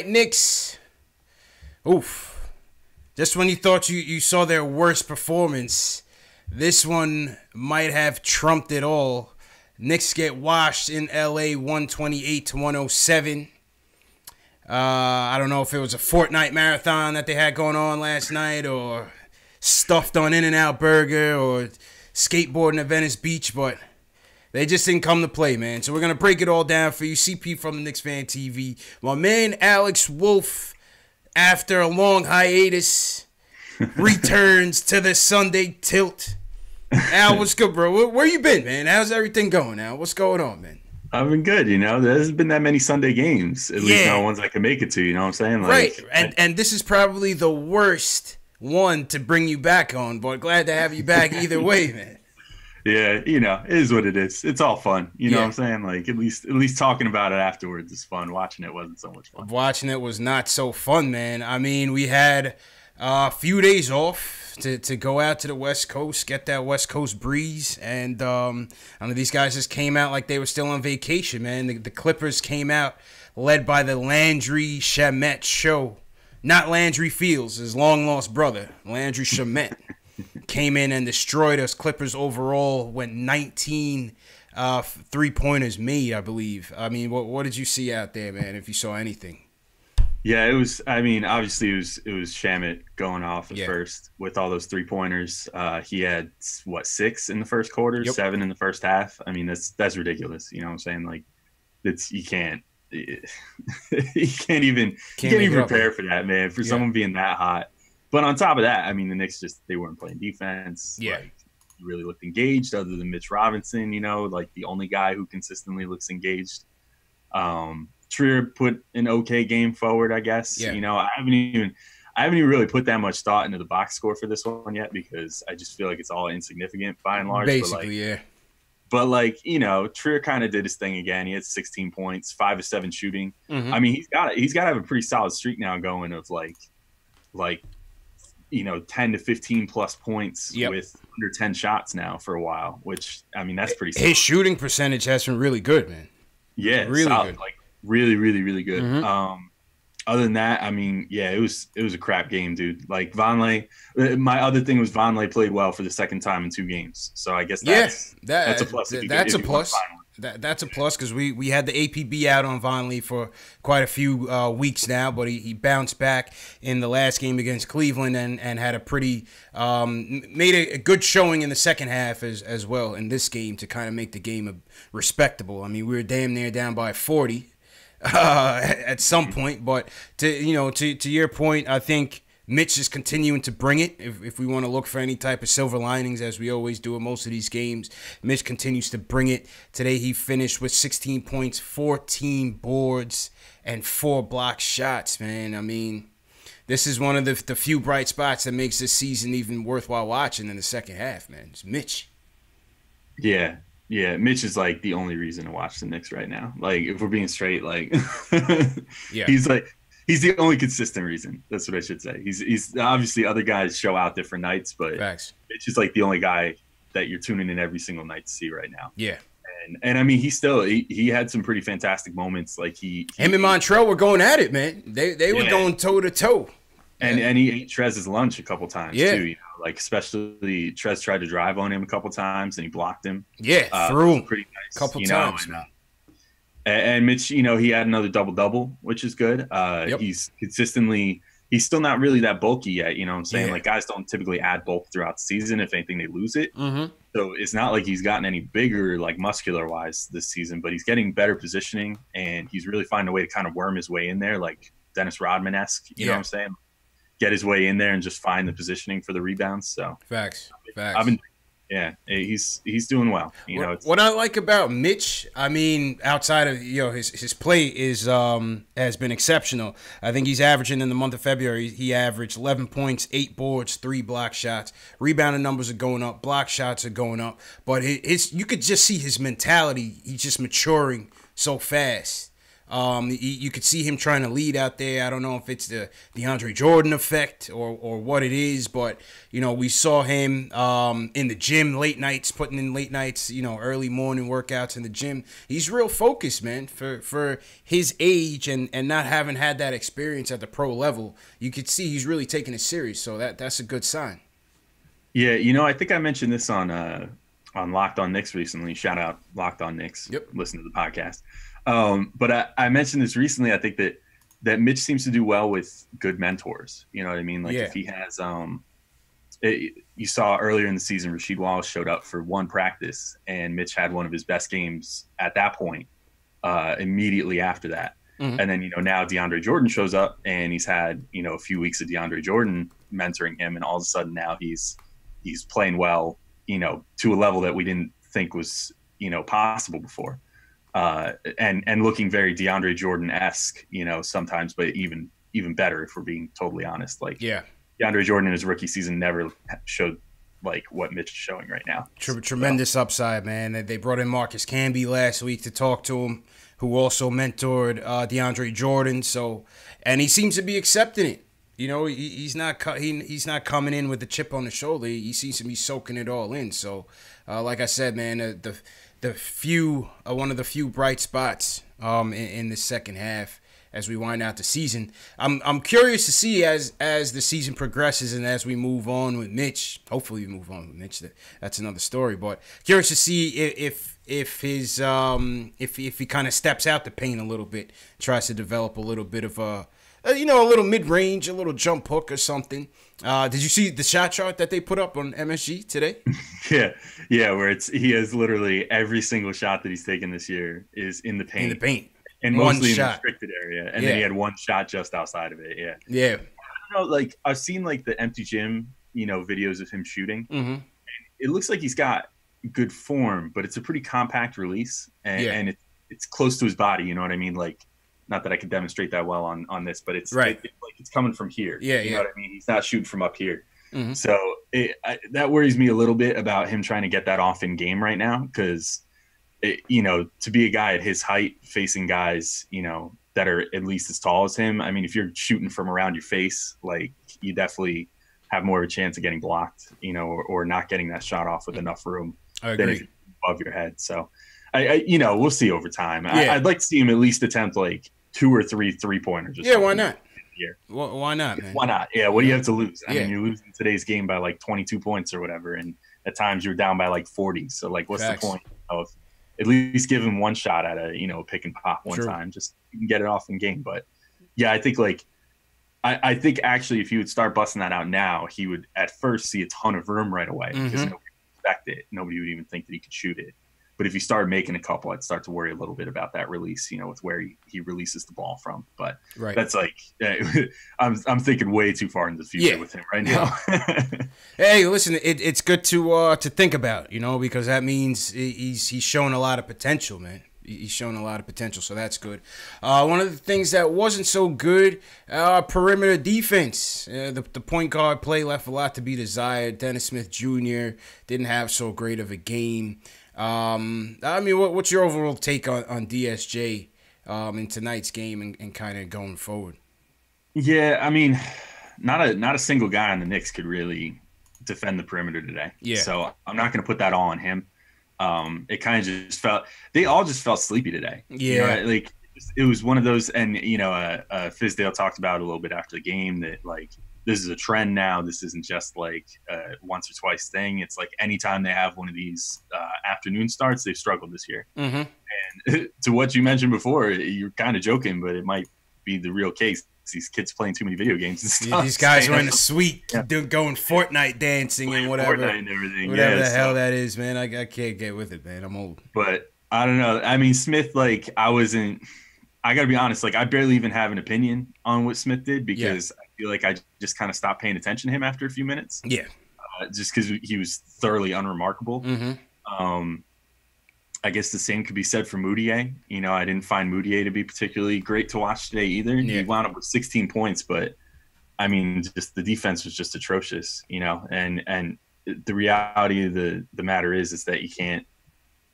Knicks, oof. Just when you thought you saw their worst performance, this one might have trumped it all. Knicks get washed in LA 128 to 107. I don't know if it was a Fortnite marathon that they had going on last night or stuffed on In-N-Out Burger or skateboarding at Venice Beach, but they just didn't come to play, man. So we're going to break it all down for you. CP from the KnicksFanTV. My man Alex Wolf, after a long hiatus, returns to the Sunday tilt. Al, what's good, bro? Where you been, man? How's everything going, Al? What's going on, man? I've been good, There hasn't been that many Sunday games, at least not ones I can make it to, you know what I'm saying? Like, right, and this is probably the worst one to bring you back on, but glad to have you back either way, man. Yeah, it is what it is. It's all fun. You know what I'm saying? Like at least talking about it afterwards is fun. Watching it wasn't so much fun. Watching it was not so fun, man. I mean, we had a few days off to go out to the West Coast, get that West Coast breeze, and I mean, these guys just came out like they were still on vacation, man. The Clippers came out led by the Landry Shamet show. Not Landry Fields, his long-lost brother, Landry Shamet. Came in and destroyed us. Clippers overall went 19 three-pointers made, I believe. I mean, what did you see out there, man, if you saw anything? Yeah, it was, I mean, obviously it was Shamet going off at first with all those three-pointers. He had, 6 in the first quarter, 7 in the first half. I mean, that's ridiculous. You know what I'm saying? Like, you can't even prepare for that, man, for someone being that hot. But on top of that, I mean, the Knicks they weren't playing defense. Yeah. Like, really looked engaged other than Mitch Robinson, like the only guy who consistently looks engaged. Trier put an okay game forward, I guess. Yeah. I haven't even really put that much thought into the box score for this one yet because I just feel like it's all insignificant by and large. Basically, But Trier kind of did his thing again. He had 16 points, 5 of 7 shooting. Mm-hmm. I mean, he's got to have a pretty solid streak now going of like 10 to 15 plus points with under 10 shots now for a while, which, I mean, that's pretty solid. His shooting percentage has been really good, man. Yeah, really solid, good. like really, really, really good. Mm-hmm. Other than that, I mean, yeah, it was a crap game, dude. Like Vonleh, my other thing was Vonleh played well for the second time in 2 games. So I guess that's a plus. That's a plus. That's a plus because we had the APB out on Vonleh for quite a few weeks now, but he bounced back in the last game against Cleveland and had a pretty made a good showing in the second half as well in this game to kind of make the game respectable. I mean, we were damn near down by 40 at some point, but to your point, I think Mitch is continuing to bring it. If we want to look for any type of silver linings, as we always do in most of these games, Mitch continues to bring it. Today he finished with 16 points, 14 boards, and 4 block shots, man. I mean, this is one of the few bright spots that makes this season even worthwhile watching in the second half, man. It's Mitch. Yeah. Yeah, Mitch is like the only reason to watch the Knicks right now. Like, if we're being straight, he's the only consistent reason. That's what I should say. He's obviously other guys show out different nights, but Facts. Mitch is like the only guy that you're tuning in every single night to see right now. Yeah. And I mean, he had some pretty fantastic moments. Like him and Montrell were going at it, man. They were going toe to toe. And he ate Trez's lunch a couple times too. Like especially Trez tried to drive on him a couple times and he blocked him. Yeah, through pretty nice. A couple times. And Mitch, he had another double-double, which is good. He's still not really that bulky yet, you know what I'm saying? Yeah. Like, guys don't typically add bulk throughout the season. If anything, they lose it. Mm-hmm. So it's not like he's gotten any bigger, like, muscular-wise this season, but he's getting better positioning, and he's really finding a way to kind of worm his way in there, like Dennis Rodman-esque, you know what I'm saying? Get his way in there and just find the positioning for the rebounds. So Facts. He's doing well. What I like about Mitch, I mean, outside of his play has been exceptional. I think he's averaging in the month of February. He averaged 11 points, 8 boards, 3 block shots. Rebounding numbers are going up. Block shots are going up. But you could just see his mentality. He's just maturing so fast. You could see him trying to lead out there. I don't know if it's the DeAndre Jordan effect or what it is, but we saw him in the gym late nights, putting in late nights, early morning workouts in the gym. He's real focused, man, for his age and not having had that experience at the pro level. You could see he's really taking it serious, so that's a good sign. Yeah, I think I mentioned this on Locked On Knicks recently. Shout out Locked On Knicks. Yep. Listen to the podcast. But I mentioned this recently. I think that Mitch seems to do well with good mentors. You know what I mean? Like if he has, you saw earlier in the season, Rasheed Wallace showed up for one practice, and Mitch had one of his best games at that point. Immediately after that, and then now DeAndre Jordan shows up, and he's had a few weeks of DeAndre Jordan mentoring him, and all of a sudden now he's playing well, to a level that we didn't think was possible before. And looking very DeAndre Jordan-esque, sometimes, but even better if we're being totally honest. Like, DeAndre Jordan in his rookie season never showed like what Mitch is showing right now. Tremendous upside, man. They brought in Marcus Camby last week to talk to him, who also mentored DeAndre Jordan. So, and he seems to be accepting it. He's not coming in with a chip on the shoulder. He seems to be soaking it all in. So, like I said, man, one of the few bright spots in the second half as we wind out the season. I'm curious to see as the season progresses and as we move on with Mitch. Hopefully we move on with Mitch. That's another story. But curious to see if he kind of steps out the paint a little bit, tries to develop a little bit of a little mid-range, a little jump hook or something. Did you see the shot chart that they put up on MSG today? Yeah, where he has literally every single shot that he's taken this year is in the paint. And mostly in the restricted area. And then he had one shot just outside of it. Yeah. Yeah. I don't know, like I've seen like the empty gym, videos of him shooting. Mm-hmm. It looks like he's got good form, but it's a pretty compact release and it's close to his body. You know what I mean? Like, not that I could demonstrate that well on this, but it's right. It's coming from here. Yeah, you know what I mean? He's not shooting from up here. Mm-hmm. So that worries me a little bit about him trying to get that off in game right now, because to be a guy at his height facing guys, that are at least as tall as him. I mean, if you're shooting from around your face, like you definitely have more of a chance of getting blocked, or not getting that shot off with enough room than if you're above your head. So we'll see over time. Yeah. I'd like to see him at least attempt like 2 or 3 3-pointers. Yeah, why not? Why not, man? Why not? Yeah, what do you have to lose? I mean, you're losing today's game by like 22 points or whatever, and at times you're down by like 40. So like, what's the point of at least give him one shot at a pick and pop one time, just you can get it off in game. But yeah, I think like I think actually if he would start busting that out now, he would at first see a ton of room right away because nobody would expect it. Nobody would even think that he could shoot it. But if he started making a couple, I'd start to worry a little bit about that release, with where he releases the ball from. But that's like, I'm thinking way too far into the future with him right now. Hey, listen, it's good to think about, because that means he's showing a lot of potential, man. He's showing a lot of potential, so that's good. One of the things that wasn't so good, perimeter defense. The point guard play left a lot to be desired. Dennis Smith Jr. didn't have so great of a game. I mean, what's your overall take on DSJ in tonight's game and kind of going forward? Yeah, I mean, not a single guy on the Knicks could really defend the perimeter today. Yeah. So I'm not going to put that all on him. It kind of just they all just felt sleepy today. Yeah. Like it was one of those, and Fizdale talked about it a little bit after the game that like this is a trend now. This isn't just like a once or twice thing. It's like anytime they have one of these afternoon starts, they've struggled this year. Mm-hmm. And to what you mentioned before, you're kind of joking, but it might be the real case. These kids playing too many video games and stuff. These guys are in the suite going Fortnite dancing and whatever. Fortnite and everything. Whatever the hell that is, man. I can't get with it, man. I'm old. But I don't know. I mean, Smith, like I got to be honest, like I barely even have an opinion on what Smith did because I feel like I just kind of stopped paying attention to him after a few minutes. Yeah. Just because he was thoroughly unremarkable. Mm-hmm. I guess the same could be said for Moutier. I didn't find Moutier to be particularly great to watch today either. Yeah. He wound up with 16 points, but I mean, just the defense was just atrocious, and the reality of the matter is that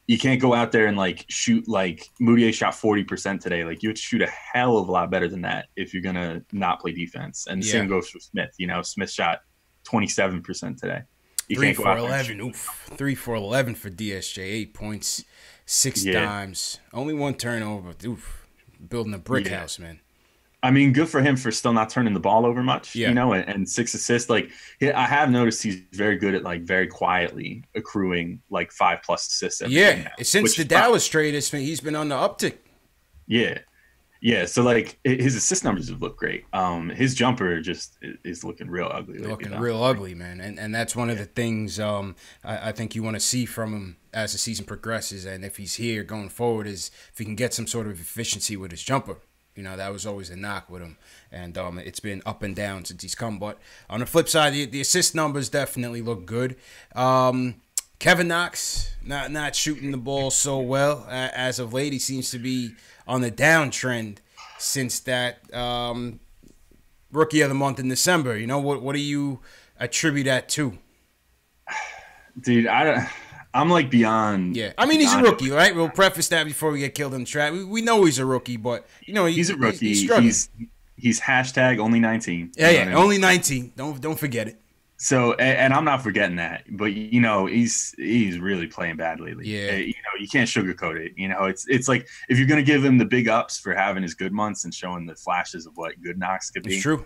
you you can't go out there and like shoot like Moutier shot 40% today. Like you have to shoot a hell of a lot better than that if you're gonna not play defense. And the same goes for Smith. You know, Smith shot 27% today. You 3 for 11. Oof. 3 for 11 for DSJ. 8 points, 6 dimes, only 1 turnover. Oof. Building a brick house, man. I mean, good for him for still not turning the ball over much, you know, and 6 assists. Like, I have noticed he's very good at, like, very quietly accruing, like, 5+ assists every game now, since the Dallas trade, he's been on the uptick. Yeah. So, like, his assist numbers have looked great. His jumper just is looking real ugly lately. Looking real ugly, man. And that's one of the things I think you want to see from him as the season progresses. And if he's here going forward, is if he can get some sort of efficiency with his jumper. You know, that was always a knock with him. And it's been up and down since he's come. But on the flip side, the assist numbers definitely look good. Kevin Knox, not shooting the ball so well as of late. He seems to be on the downtrend since that Rookie of the Month in December. You know, what do you attribute that to? Dude, I'm like beyond. Yeah, I mean, he's a rookie, right? We'll preface that before we get killed in the trap. We know he's a rookie, but you know he's a rookie. He's hashtag only 19. Yeah, only 19. Don't forget it. So, and I'm not forgetting that, but you know he's really playing bad lately. Yeah, you know you can't sugarcoat it. You know it's like if you're gonna give him the big ups for having his good months and showing the flashes of what good Knox could be. It's true.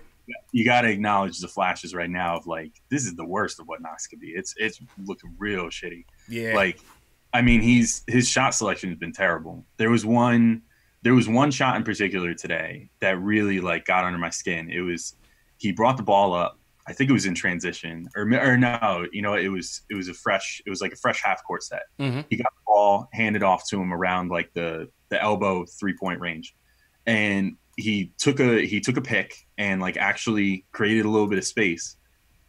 You got to acknowledge the flashes right now of like this is the worst of what Knox could be. It's looking real shitty. Yeah. Like, I mean, his shot selection has been terrible. There was one shot in particular today that really like got under my skin. It was he brought the ball up. I think it was in transition or no, you know, it was like a fresh half court set. Mm-hmm. He got the ball handed off to him around like the elbow 3-point range, and he took a pick and like actually created a little bit of space.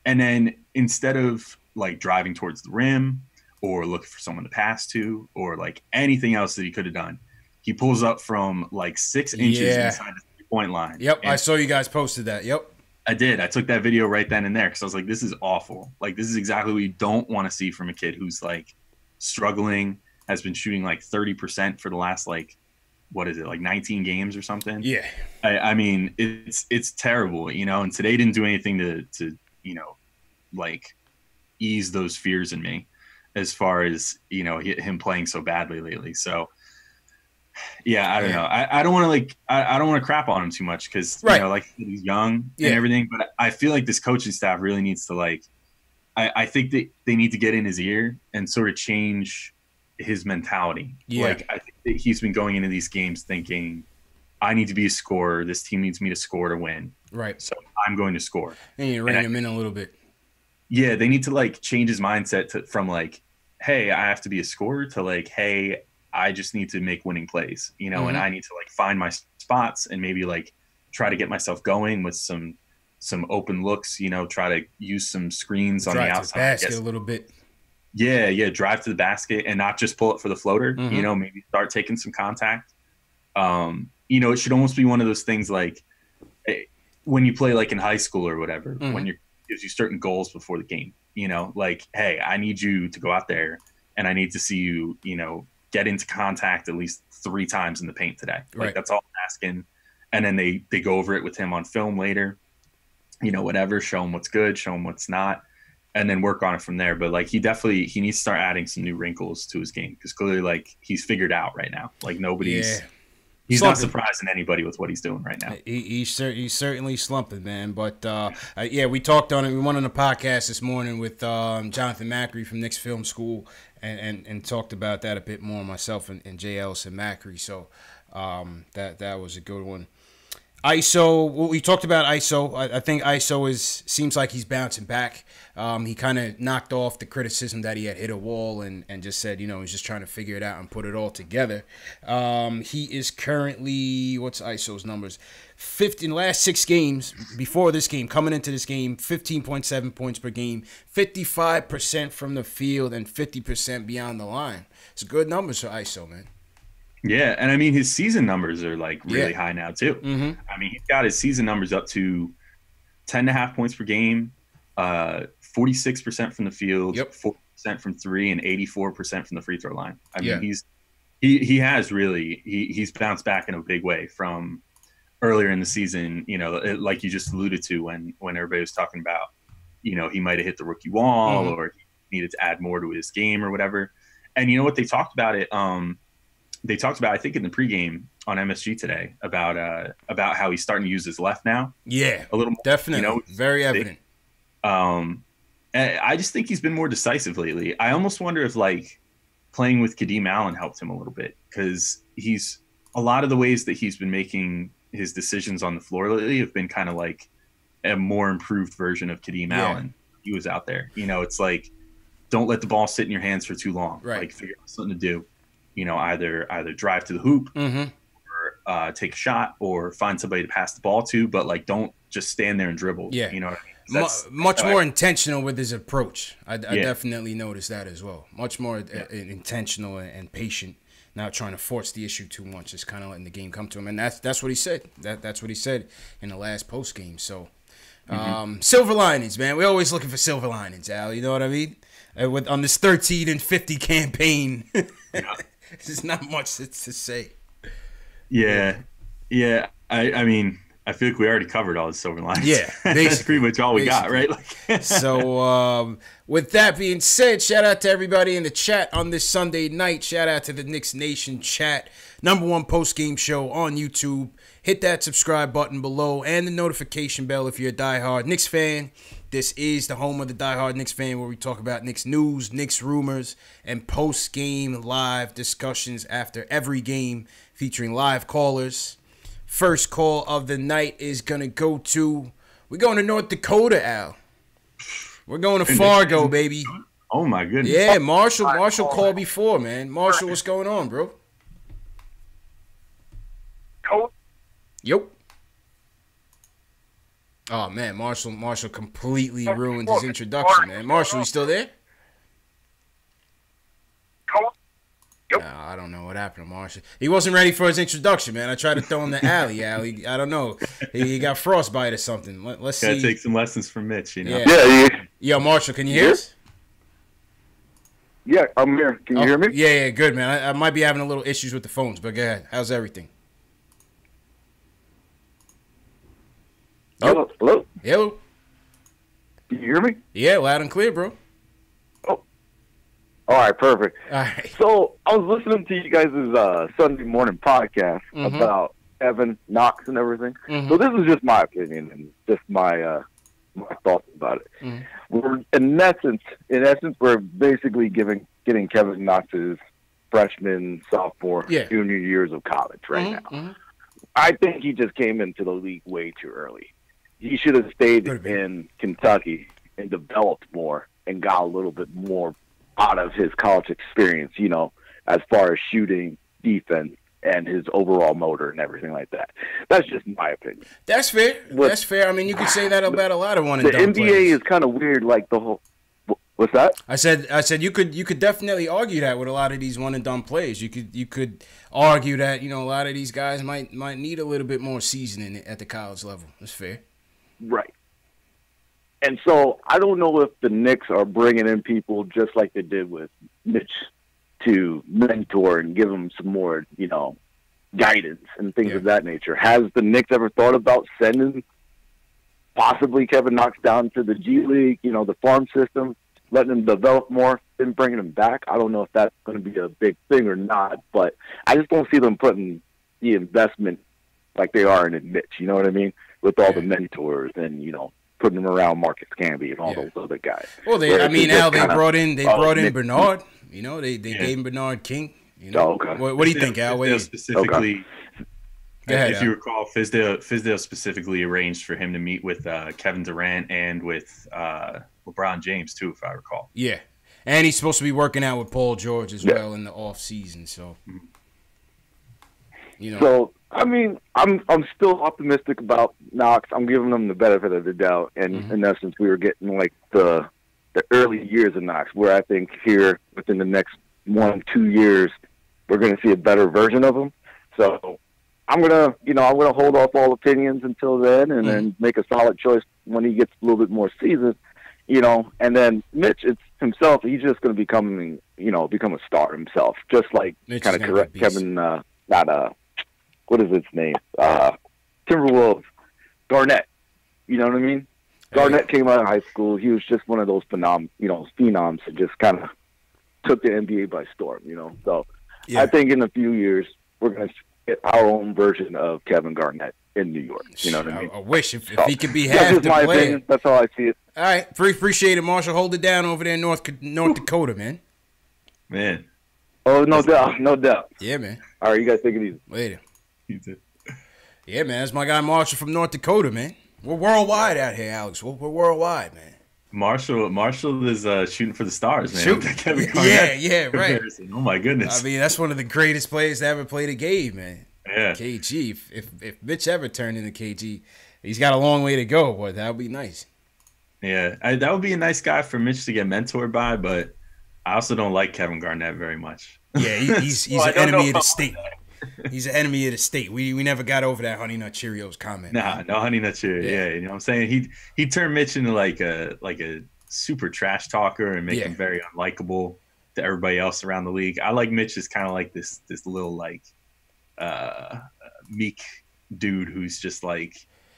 And then instead of like driving towards the rim or looking for someone to pass to or like anything else that he could have done, he pulls up from like 6 inches inside the 3-point line. Yep. And I saw you guys posted that. Yep. I did. I took that video right then and there because I was like, this is awful. Like, this is exactly what you don't want to see from a kid who's like struggling, has been shooting like 30% for the last like, what is it, like 19 games or something? Yeah. I mean, it's terrible, you know, and today didn't do anything to, you know, like ease those fears in me as far as, you know, him playing so badly lately. So, yeah, I don't know. I don't want to like, I don't want to crap on him too much because, you know, like he's young and everything, but I feel like this coaching staff really needs to like, I think that they need to get in his ear and sort of change his mentality. Like I think that he's been going into these games thinking I need to be a scorer. This team needs me to score to win. Right. So I'm going to score. And you rein him in a little bit. Yeah, they need to like change his mindset from like, hey, I have to be a scorer to like, hey, I just need to make winning plays, you know, and I need to like find my spots and maybe like try to get myself going with some open looks, you know, try to use some screens on the outside. Basket a little bit. Yeah, drive to the basket and not just pull it for the floater, you know, maybe start taking some contact. You know, it should almost be one of those things like when you play like in high school or whatever, when gives you certain goals before the game, you know, like, hey, I need you to go out there and I need to see you, you know, get into contact at least 3 times in the paint today. Like that's all I'm asking. And then they go over it with him on film later, you know, whatever, show him what's good, show him what's not, and then work on it from there. But like he needs to start adding some new wrinkles to his game because clearly like he's figured out right now. Like he's not surprising anybody with what he's doing right now. He's certainly slumping, man. But we talked on it. We went on a podcast this morning with Jonathan Macri from Knicks Film School and talked about that a bit more, myself and Jay Ellis and Macri. So that was a good one. ISO, well, we talked about ISO. I think ISO seems like he's bouncing back. He kind of knocked off the criticism that he had hit a wall and just said, you know, he's just trying to figure it out and put it all together. He is currently, what's ISO's numbers? 50 in the last 6 games before this game, coming into this game, 15.7 points per game, 55% from the field and 50% beyond the line. It's good numbers for ISO, man. Yeah, and I mean his season numbers are like really high now too. I mean he's got his season numbers up to 10.5 points per game, 46% from the field, 60% from three and 84% from the free throw line. I mean, he's bounced back in a big way from earlier in the season. Like you just alluded to when everybody was talking about, he might have hit the rookie wall or he needed to add more to his game or whatever. And you know what, they talked about it. They talked about, I think in the pregame on MSG today, about how he's starting to use his left now. Yeah, a little more, definitely, very evident. I just think he's been more decisive lately. I almost wonder if like playing with Kadeem Allen helped him a little bit, because a lot of the ways that he's been making his decisions on the floor lately have been kind of like a more improved version of Kadeem Allen. He was out there. It's like, don't let the ball sit in your hands for too long. Right. Like, figure out something to do. Either drive to the hoop or take a shot or find somebody to pass the ball to, but like don't just stand there and dribble. Yeah. You know what I mean? Much more intentional with his approach. I definitely noticed that as well. Much more intentional and patient. Not trying to force the issue too much, just kind of letting the game come to him. And that's what he said. That's what he said in the last post game. So silver linings, man. We're always looking for silver linings, Al. You know what I mean? On this 13-50 campaign, there's not much to say. Yeah. I mean, I feel like we already covered all the silver linings. Yeah, that's pretty much all we got, right? So, with that being said, shout out to everybody in the chat on this Sunday night. Shout out to the Knicks Nation chat, #1 post-game show on YouTube. Hit that subscribe button below and the notification bell if you're a diehard Knicks fan. This is the home of the diehard Knicks fan, where we talk about Knicks news, Knicks rumors, and post-game live discussions after every game, featuring live callers. First call of the night is going to go to, we're going to North Dakota, Al. We're going to Fargo, baby. Oh, my goodness. Yeah, Marshall called before, man. Marshall, what's going on, bro? Yep. Oh, man, Marshall completely ruined his introduction, man. Marshall, you still there? Yep. I don't know what happened to Marshall. He wasn't ready for his introduction, man. I tried to throw him the alley. I don't know. He got frostbite or something. Let's see. Gotta take some lessons from Mitch, Yeah. Yo, Marshall, can you hear us? Yeah, I'm here. Can you hear me? Yeah, good, man. I might be having a little issues with the phones, but go ahead. How's everything? Hello? Hello? Hello? Can you hear me? Yeah, loud and clear, bro. All right, perfect. All right. So I was listening to you guys' Sunday morning podcast about Kevin Knox and everything. So this is just my opinion and just my thoughts about it. We're in essence, we're basically getting Kevin Knox's freshman, sophomore, junior years of college right now. I think he just came into the league way too early. He should have stayed in Kentucky and developed more and got a little bit more out of his college experience, as far as shooting, defense, and his overall motor and everything like that. That's just my opinion. That's fair. That's fair. I mean, you could say that about a lot of one and done players. The NBA is kind of weird, like the whole. What's that? I said you could definitely argue that with a lot of these one and done players. You could argue that a lot of these guys might need a little bit more seasoning at the college level. That's fair. Right. And so I don't know if the Knicks are bringing in people just like they did with Mitch to mentor and give them some more, guidance and things of that nature. Has the Knicks ever thought about sending possibly Kevin Knox down to the G League, the farm system, letting him develop more, then bringing him back? I don't know if that's going to be a big thing or not, but I just don't see them putting the investment like they are in Mitch, you know what I mean? With all the mentors and, putting them around Marcus Camby and all those other guys. Well, they brought in Bernard. They gave him Bernard King. Okay. What do you think, Al? Specifically, if you recall, Fizdale specifically arranged for him to meet with Kevin Durant and with LeBron James too, if I recall. Yeah, and he's supposed to be working out with Paul George as well in the off season. So, So I mean, I'm still optimistic about Knox. I'm giving him the benefit of the doubt, and in essence, we were getting like the early years of Knox, where I think here within the next 1-2 years, we're going to see a better version of him. So I'm gonna hold off all opinions until then, and then make a solid choice when he gets a little bit more seasons. And then Mitch, it's himself. He's just going to become a star himself, just like kind of Kevin. What is his name? Timberwolves. Garnett. You know what I mean? Garnett came out of high school. He was just one of those phenoms that just kind of took the NBA by storm. So I think in a few years we're going to get our own version of Kevin Garnett in New York. You know what I mean? I wish if he could be half the player. opinion. That's how I see it. All right, appreciate it, Marshall. Hold it down over there in North Dakota, man. Man. Oh, no doubt. Yeah, man. All right, you guys take it easy. Later. You too. Yeah, man. That's my guy Marshall from North Dakota, man. We're worldwide out here, Alex. We're worldwide, man. Marshall is shooting for the stars, man. Yeah, right. Oh my goodness. I mean, that's one of the greatest players to ever play the game, man. Yeah. KG. If Mitch ever turned into KG, he's got a long way to go, but that would be nice. Yeah, that would be a nice guy for Mitch to get mentored by, but I also don't like Kevin Garnett very much. Yeah, he's an enemy of the state. He's an enemy of the state. We never got over that Honey Nut Cheerios comment. Nah, no Honey Nut Cheerios. Yeah, you know what I'm saying? He turned Mitch into like a super trash talker and make him very unlikable to everybody else around the league. I like Mitch as kind of like this little like meek dude who's just like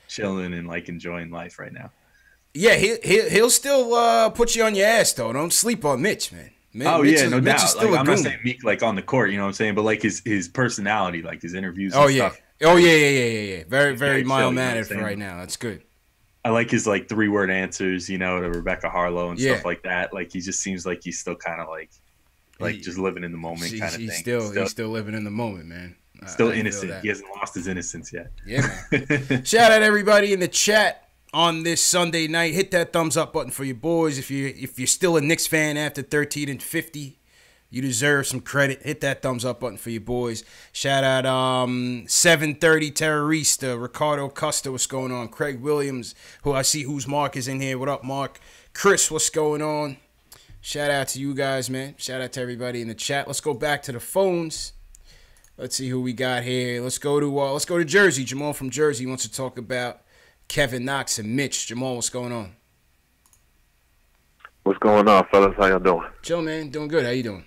chilling and like enjoying life right now. Yeah, he'll still put you on your ass though. Don't sleep on Mitch, man. Mitch no doubt. Like, I'm not saying meek like on the court, you know what I'm saying, but like his personality, like his interviews. And stuff. Yeah. Very mild mannered for right now. That's good. I like his like 3-word answers, to Rebecca Harlow and stuff like that. Like he just seems like he's still kind of like just living in the moment kind of thing. He's still living in the moment, man. Still innocent. He hasn't lost his innocence yet. Yeah, man. Shout out everybody in the chat on this Sunday night. Hit that thumbs up button for your boys. If you're still a Knicks fan after 13-50, you deserve some credit. Hit that thumbs up button for your boys. Shout out 730 Terrorista, Ricardo Custer, what's going on? Craig Williams, who I see whose Mark is in here. What up, Mark? Chris, what's going on? Shout out to you guys, man. Shout out to everybody in the chat. Let's go back to the phones. Let's see who we got here. Let's go to Jersey. Jamal from Jersey wants to talk about Kevin Knox and Mitch. Jamal, what's going on? What's going on, fellas? How y'all doing? Chill, man. Doing good. How you doing?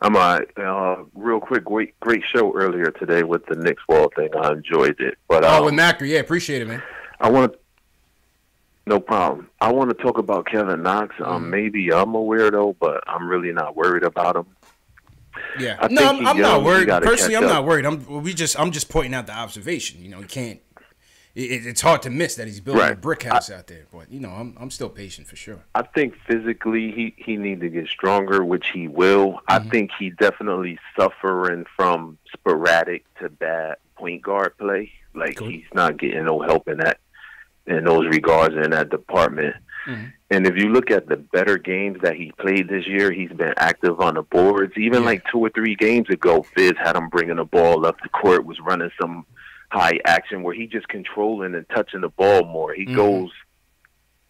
I'm all right. Real quick, great show earlier today with the Knicks wall thing. I enjoyed it. But with Macri, yeah, appreciate it, man. No problem. I want to talk about Kevin Knox. Maybe I'm a weirdo, but I'm really not worried about him. Yeah, I'm not worried. Personally, I'm not worried. I'm just pointing out the observation. You can't. It's hard to miss that he's building a brick house out there. But I'm still patient for sure. I think physically he needs to get stronger, which he will. Mm-hmm. I think he definitely suffering from sporadic to bad point guard play. Like he's not getting no help in those regards in that department. Mm-hmm. And if you look at the better games that he played this year, he's been active on the boards. Even like 2 or 3 games ago, Fizz had him bringing the ball up the court, was running some high action where he just controlling and touching the ball more. He goes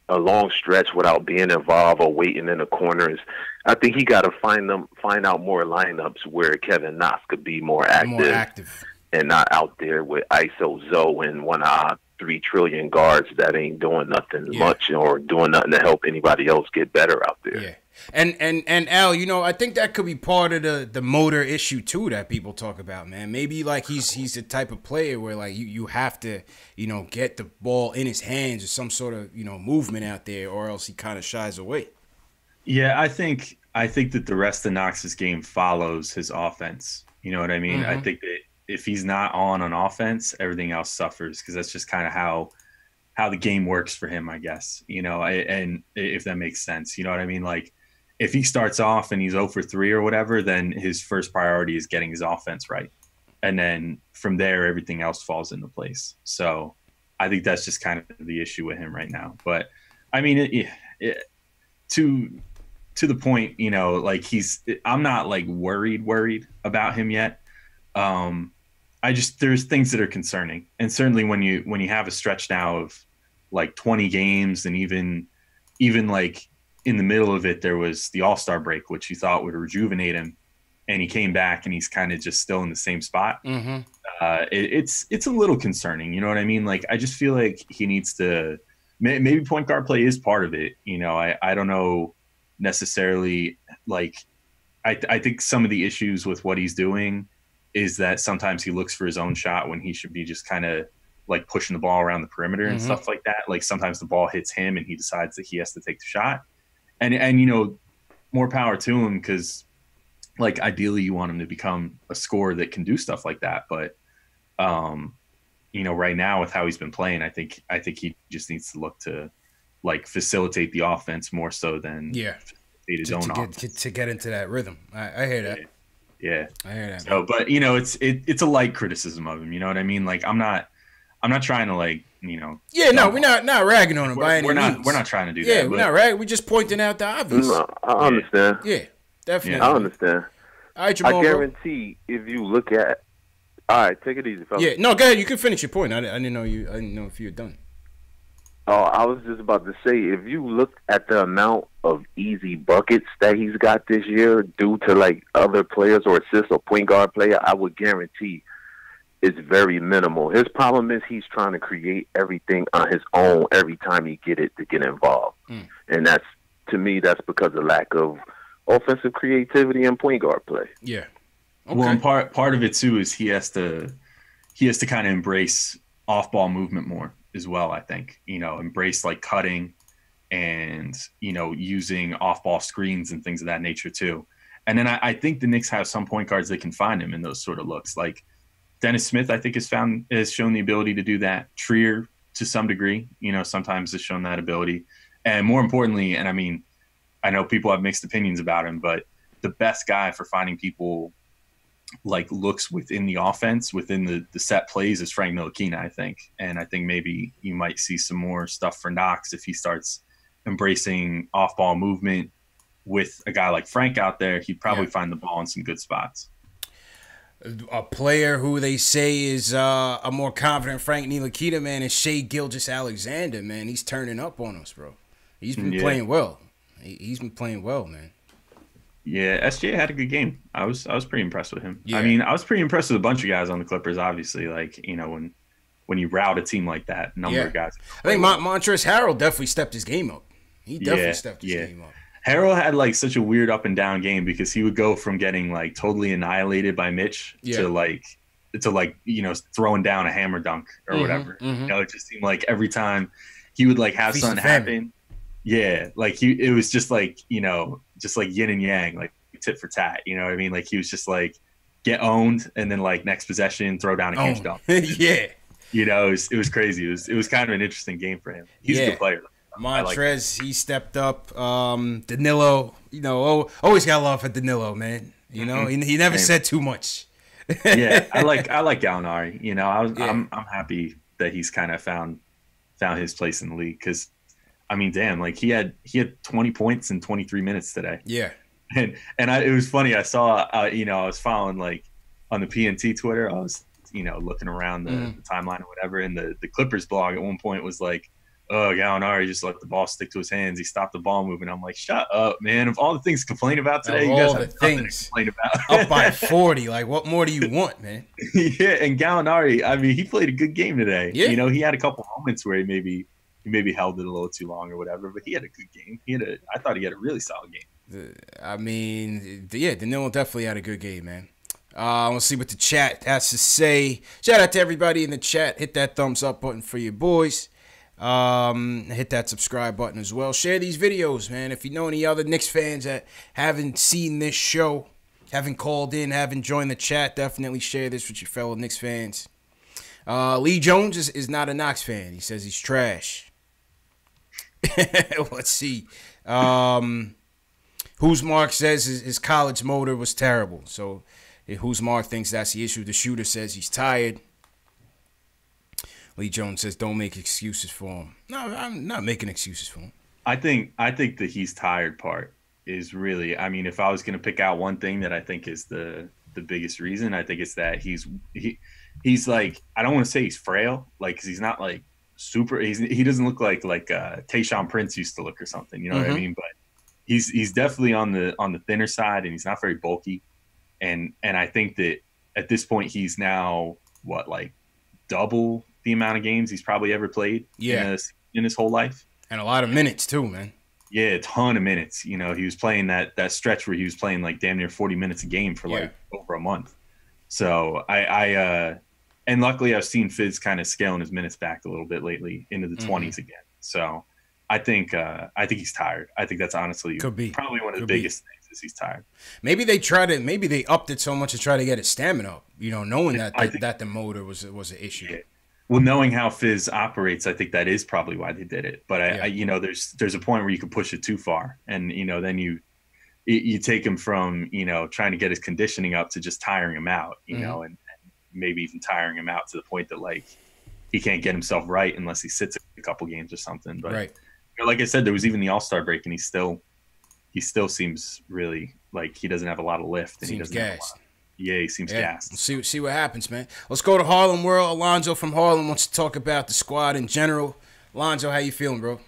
a long stretch without being involved or waiting in the corners. I think he got to find out more lineups where Kevin Knox could be more active. And not out there with ISO Zoe and one of 3 trillion guards that ain't doing nothing much or doing nothing to help anybody else get better out there. Yeah. And Al, I think that could be part of the motor issue too that people talk about, man. Maybe like he's the type of player where like you have to, get the ball in his hands or some sort of, movement out there, or else he kind of shies away. Yeah, I think that the rest of Knox's game follows his offense. You know what I mean? Mm-hmm. I think that if he's not on offense, everything else suffers, because that's just kind of how the game works for him, I guess. And if that makes sense, you know what I mean? Like, if he starts off and he's 0 for 3 or whatever, then his first priority is getting his offense right. And then from there, everything else falls into place. So I think that's just kind of the issue with him right now. But I mean, to the point, like I'm not like worried about him yet. There's things that are concerning. And certainly when you have a stretch now of like 20 games, and even like in the middle of it, there was the All-Star break, which you thought would rejuvenate him, and he came back and he's kind of just still in the same spot. Mm-hmm. It's a little concerning. You know what I mean? Like, I just feel like he needs to maybe point guard play is part of it. You know, I don't know necessarily. Like, I think some of the issues with what he's doing is that sometimes he looks for his own shot when he should be just kind of like pushing the ball around the perimeter and stuff like that. Like sometimes the ball hits him and he decides that he has to take the shot. And you know, more power to him, because like ideally you want him to become a scorer that can do stuff like that. But you know, right now with how he's been playing, I think he just needs to look to like facilitate the offense more so than facilitate his own offense. To get into that rhythm. I hear that. Yeah. I hear that. So, but you know, it's a light criticism of him. You know what I mean? Like I'm not trying to like, you know. Yeah, no, we're not ragging on him by any means. We're not trying to do that. Yeah, we're not ragging. We're just pointing out the obvious. No, I understand. Yeah, definitely. I understand. All right, Jamal, I guarantee if you look at. All right, take it easy, fellas. Yeah, no, go ahead. You can finish your point. I didn't know if you were done. Oh, I was just about to say, if you look at the amount of easy buckets that he's got this year due to like other players or assists or point guard player, I would guarantee it's very minimal. His problem is he's trying to create everything on his own every time he get involved. And that's, to me, that's because of lack of offensive creativity and point guard play. Yeah. Okay. Well, and part of it too is he has to kind of embrace off-ball movement more as well. I think, you know, embrace like cutting and, you know, using off-ball screens and things of that nature too. And then I think the Knicks have some point guards that can find him in those sort of looks. Like Dennis Smith, I think has shown the ability to do that. Trier to some degree, you know, sometimes has shown that ability. And more importantly, and I mean, I know people have mixed opinions about him, but the best guy for finding people like looks within the offense, within the set plays is Frank Ntilikina, I think. And I think maybe you might see some more stuff for Knox if he starts embracing off-ball movement with a guy like Frank out there. He'd probably find the ball in some good spots. A player who they say is a more confident Frank Ntilikina, man, is Shai Gilgeous-Alexander, man. He's turning up on us, bro. He's been playing well. He's been playing well, man. Yeah, SJ had a good game. I was pretty impressed with him. Yeah. I mean, I was pretty impressed with a bunch of guys on the Clippers, obviously. Like, you know, when you route a team like that, number of guys. I think Montrezl Harrell definitely stepped his game up. He definitely stepped his game up. Harrell had like such a weird up and down game because he would go from getting like totally annihilated by Mitch to like you know, throwing down a hammer dunk or whatever. You know, it just seemed like every time he would like have something happen. Yeah, like it was just like, you know, just like yin and yang, like tit for tat. You know what I mean? Like he was just like get owned and then like next possession throw down a huge dunk. Yeah, you know, it was crazy. It was kind of an interesting game for him. He's a good player. Montrez, he stepped up. Danilo, you know, always got love for Danilo, man. You know, he never said too much. Yeah, I like Gallinari. You know, I'm happy that he's kind of found his place in the league because, I mean, damn, like he had 20 points in 23 minutes today. Yeah, and it was funny. I saw, you know, I was following like on the PNT Twitter. I was, you know, looking around the timeline or whatever, and the Clippers blog at one point was like, oh, Gallinari just let the ball stick to his hands. He stopped the ball moving. I'm like, shut up, man. Of all the things to complain about today, you guys have nothing to complain about. Up by 40. Like, what more do you want, man? Yeah, and Gallinari, I mean, he played a good game today. Yeah. You know, he had a couple moments where he maybe held it a little too long or whatever, but he had a good game. I thought he had a really solid game. I mean, yeah, Danilo definitely had a good game, man. We'll see what the chat has to say. Shout out to everybody in the chat. Hit that thumbs up button for your boys. Hit that subscribe button as well. Share these videos, man. If you know any other Knicks fans that haven't seen this show, haven't called in, haven't joined the chat, definitely share this with your fellow Knicks fans. Lee Jones is not a Knox fan. He says he's trash. Let's see. Who's Mark says his college motor was terrible. So Who's Mark thinks that's the issue. The shooter says he's tired. Lee Jones says, don't make excuses for him. No, I'm not making excuses for him. I think the he's tired part is really, I mean, if I was going to pick out one thing that I think is the biggest reason, I think it's that he's like, I don't want to say he's frail, like, cause he's not like super, he doesn't look like Tayshaun Prince used to look or something, you know what I mean? But he's definitely on the thinner side, and he's not very bulky. And I think that at this point he's now like double the amount of games he's probably ever played in his whole life. And a lot of minutes too, man. Yeah, a ton of minutes. He was playing that stretch where he was playing like damn near 40 minutes a game for like over a month. So and luckily I've seen Fizz kind of scaling his minutes back a little bit lately into the 20s again. So I think he's tired. I think that's honestly probably one of the biggest things is he's tired. Maybe they upped it so much to try to get his stamina up, knowing that the motor was an issue. Yeah. Well, knowing how Fizz operates, I think that is probably why they did it. But there's a point where you can push it too far, and then you take him from trying to get his conditioning up to just tiring him out, and maybe even tiring him out to the point that like he can't get himself right unless he sits a couple games or something. But like I said, there was even the All-Star break, and he still seems really like he doesn't have a lot of lift, and he doesn't gassed. He seems gassed. See what happens, man. Let's go to Harlem World. Alonzo from Harlem wants to talk about the squad in general. Alonzo, how you feeling, bro?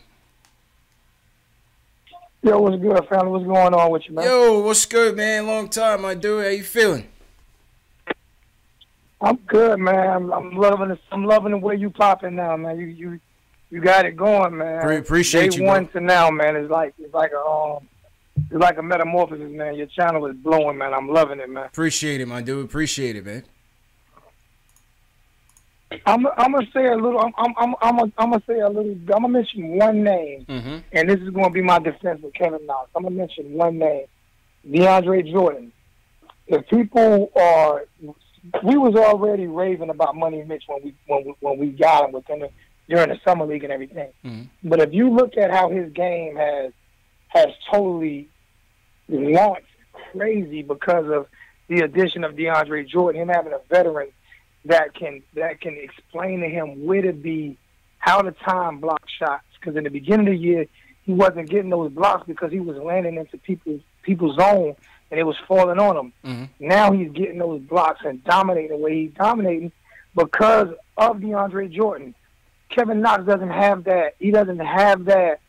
Yo, what's good, family? What's going on with you, man? Yo, what's good, man? Long time, my dude. How you feeling? I'm good, man. I'm loving the way you popping now, man. You got it going, man. Appreciate you, Day one to now, man. It's like a metamorphosis, man. Your channel is blowing, man. I'm loving it, man. Appreciate it, my dude. Appreciate it, man. I'm gonna say a little. I'm gonna mention one name, and this is gonna be my defense with Kevin Knox. I'm gonna mention one name, DeAndre Jordan. If people we was already raving about Money Mitch when we got him during the summer league and everything. But if you look at how his game has totally launched crazy because of the addition of DeAndre Jordan, him having a veteran that can explain to him where to be, how to time block shots. Because in the beginning of the year, he wasn't getting those blocks because he was landing into people's zone and it was falling on him. Now he's getting those blocks and dominating the way he's dominating because of DeAndre Jordan. Kevin Knox doesn't have that. He doesn't have that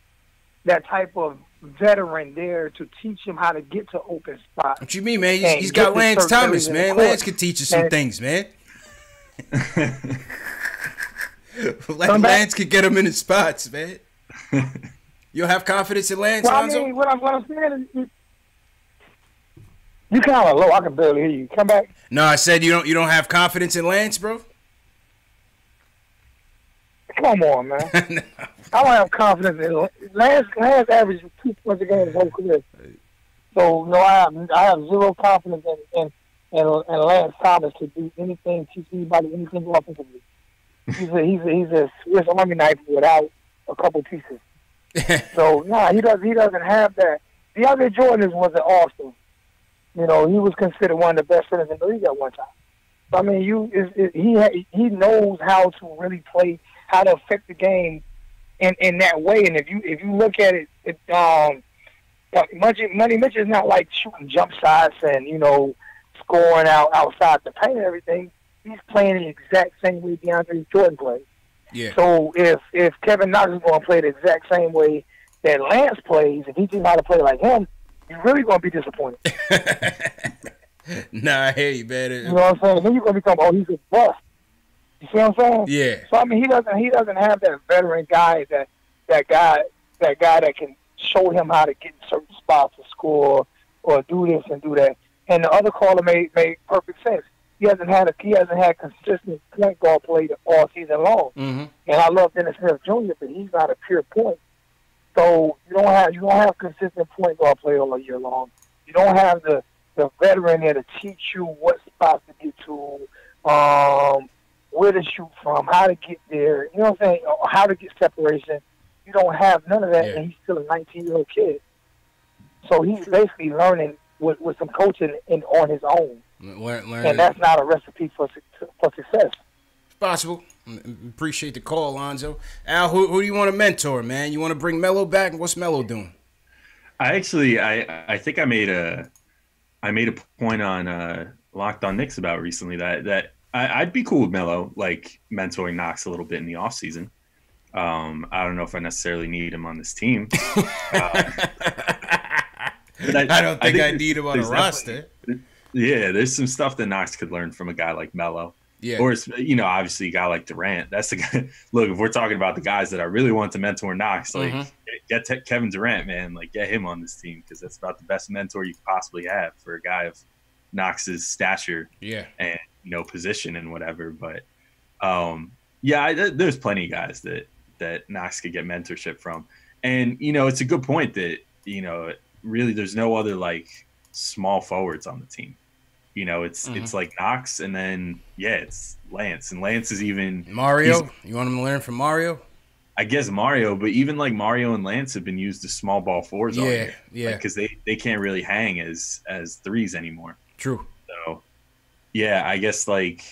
type of veteran there to teach him how to get to open spots. What you mean, man? He's got Lance Thomas, man. Lance could teach us some things, man. Lance could get him in his spots, man. You have confidence in Lance, Lonzo? I mean, what I'm saying is, you kind of low. I can barely hear you. Come back. No, I said you don't have confidence in Lance, bro. Come on, man. No. I don't have confidence in Lance. Lance averages 2 points a game his whole career. So no, I have zero confidence in Lance Thomas to do anything, teach anybody anything offensively. He's a Swiss Army knife without a couple pieces. So he doesn't have that. DeAndre Jordan was an all-star. He was considered one of the best centers in the league at one time. So, I mean, he knows how to really play, how to affect the game in that way. And if you look at it, Money Mitch is not like shooting jump shots and scoring outside the paint and everything. He's playing the exact same way DeAndre Jordan plays. Yeah. So if Kevin Knox is going to play the exact same way that Lance plays, if he teaches how to play like him, you're really going to be disappointed. Nah, I hear you, man. You know what I'm saying? Then you're going to become, he's a bust. You see what I'm saying? Yeah. So I mean, he doesn't have that veteran guy that guy that can show him how to get in certain spots to score or do this and do that. And the other caller made perfect sense. He hasn't had consistent point guard play all season long. And I love Dennis Smith Jr., but he's not a pure point. So you don't have consistent point guard play all year long. You don't have the veteran there to teach you what spots to get to, where to shoot from, how to get there. You know what I'm saying? How to get separation. You don't have none of that, and he's still a 19-year-old kid. So he's basically learning with some coaching on his own. And that's not a recipe for success. It's possible. Appreciate the call, Alonzo. Al, who do you want to mentor, man? You want to bring Melo back? What's Melo doing? I think I made a point on Locked On Knicks about recently that I'd be cool with Melo, like mentoring Knox a little bit in the offseason. I don't know if I necessarily need him on this team. I don't think I need him on a roster. Yeah, there's some stuff that Knox could learn from a guy like Melo. Yeah. Or, obviously a guy like Durant. That's the guy. Look, if we're talking about the guys that I really want to mentor Knox, like get Kevin Durant, man. Like get him on this team because that's about the best mentor you could possibly have for a guy of Knox's stature. Yeah. And position and whatever. But there's plenty of guys that Knox could get mentorship from. And it's a good point that really there's no other like small forwards on the team. It's like Knox, and then it's Lance, and Lance is even Mario. You want him to learn from Mario? I guess Mario, but even like Mario and Lance have been used as small ball fours all year. Yeah, because they can't really hang as threes anymore. True. So I guess like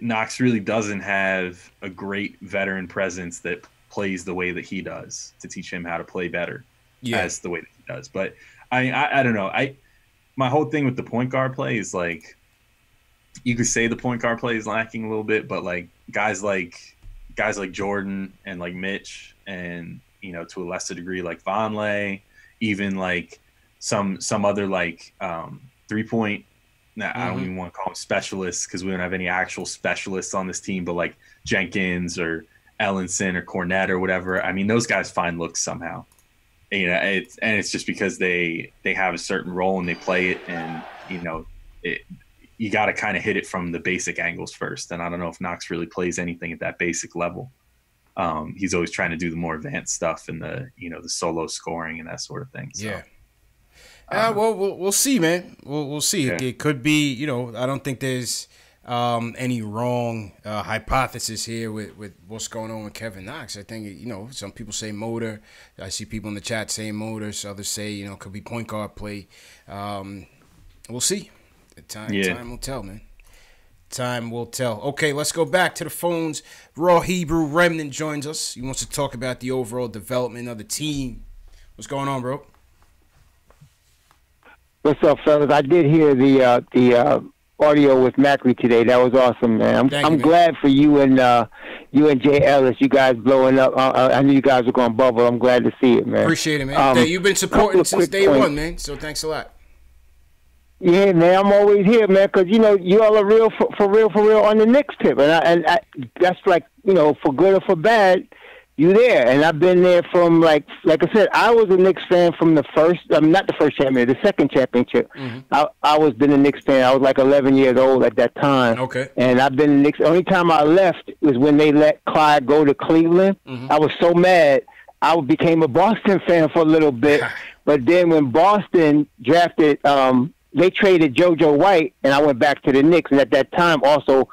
Knox really doesn't have a great veteran presence that plays the way that he does to teach him how to play better as the way that he does. But I don't know. My whole thing with the point guard play is like, you could say the point guard play is lacking a little bit, but like guys like Jordan and like Mitch and, to a lesser degree, like Vonleh, even like some other like 3-point, I don't even want to call them specialists because we don't have any actual specialists on this team, but like Jenkins or Ellenson or Cornette or whatever. I mean, those guys find looks somehow. It's just because they have a certain role and they play it, and you got to kind of hit it from the basic angles first. And I don't know if Knox really plays anything at that basic level. He's always trying to do the more advanced stuff and the the solo scoring and that sort of thing. So, well, we'll see, man. We'll see. Yeah. It could be. I don't think there's any wrong hypothesis here with what's going on with Kevin Knox. I think, some people say motor. I see people in the chat saying motors. Others say, it could be point guard play. We'll see. Time will tell, man. Time will tell. Okay, let's go back to the phones. Raw Hebrew Remnant joins us. He wants to talk about the overall development of the team. What's going on, bro? What's up, fellas? I did hear the audio with Macri today. That was awesome, man. I'm glad for you and Jay Ellis. You guys blowing up. I knew you guys were going to bubble. I'm glad to see it, man. Appreciate it, man. You've been supporting since day one, man. So thanks a lot. Yeah, man. I'm always here, man, because you all are real for real on the Knicks tip, and I that's like for good or for bad. You there, and I've been there from like I said, I was a Knicks fan from the first, not the first championship, the second championship. I was been a Knicks fan. I was like 11 years old at that time. Okay. And I've been a Knicks. The only time I left was when they let Clyde go to Cleveland. I was so mad. I became a Boston fan for a little bit, but then when Boston drafted, they traded JoJo White, and I went back to the Knicks. And at that time, also,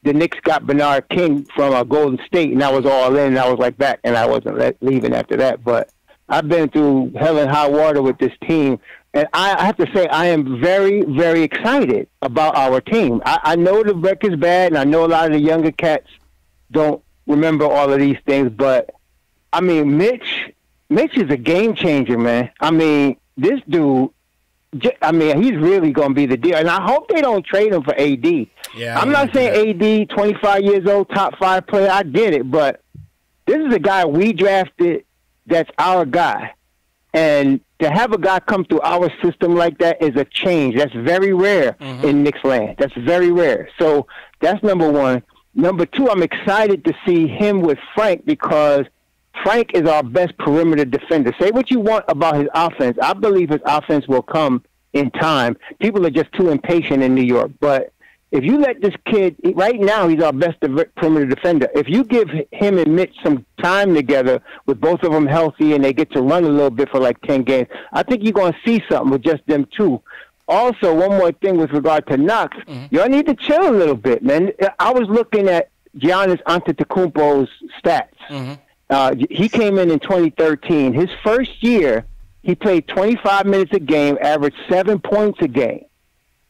the Knicks got Bernard King from Golden State, and I was all in, and I was like back, and I wasn't leaving after that. But I've been through hell and high water with this team, and I have to say I am very, very excited about our team. I know the record's bad, and I know a lot of the younger cats don't remember all of these things, but, I mean, Mitch is a game changer, man. I mean, this dude, he's really going to be the deal. And I hope they don't trade him for AD. Yeah, I'm not saying AD, 25 years old, top 5 player. I get it. But this is a guy we drafted that's our guy. And to have a guy come through our system like that is a change. That's very rare in Knicks land. That's very rare. So that's number one. Number two, I'm excited to see him with Frank because Frank is our best perimeter defender. Say what you want about his offense. I believe his offense will come in time. People are just too impatient in New York. But if you let this kid, right now he's our best perimeter defender. If you give him and Mitch some time together with both of them healthy and they get to run a little bit for like 10 games, I think you're going to see something with just them two. Also, one more thing with regard to Knox, y'all need to chill a little bit, man. I was looking at Giannis Antetokounmpo's stats. He came in 2013. His first year, he played 25 minutes a game, averaged 7 points a game.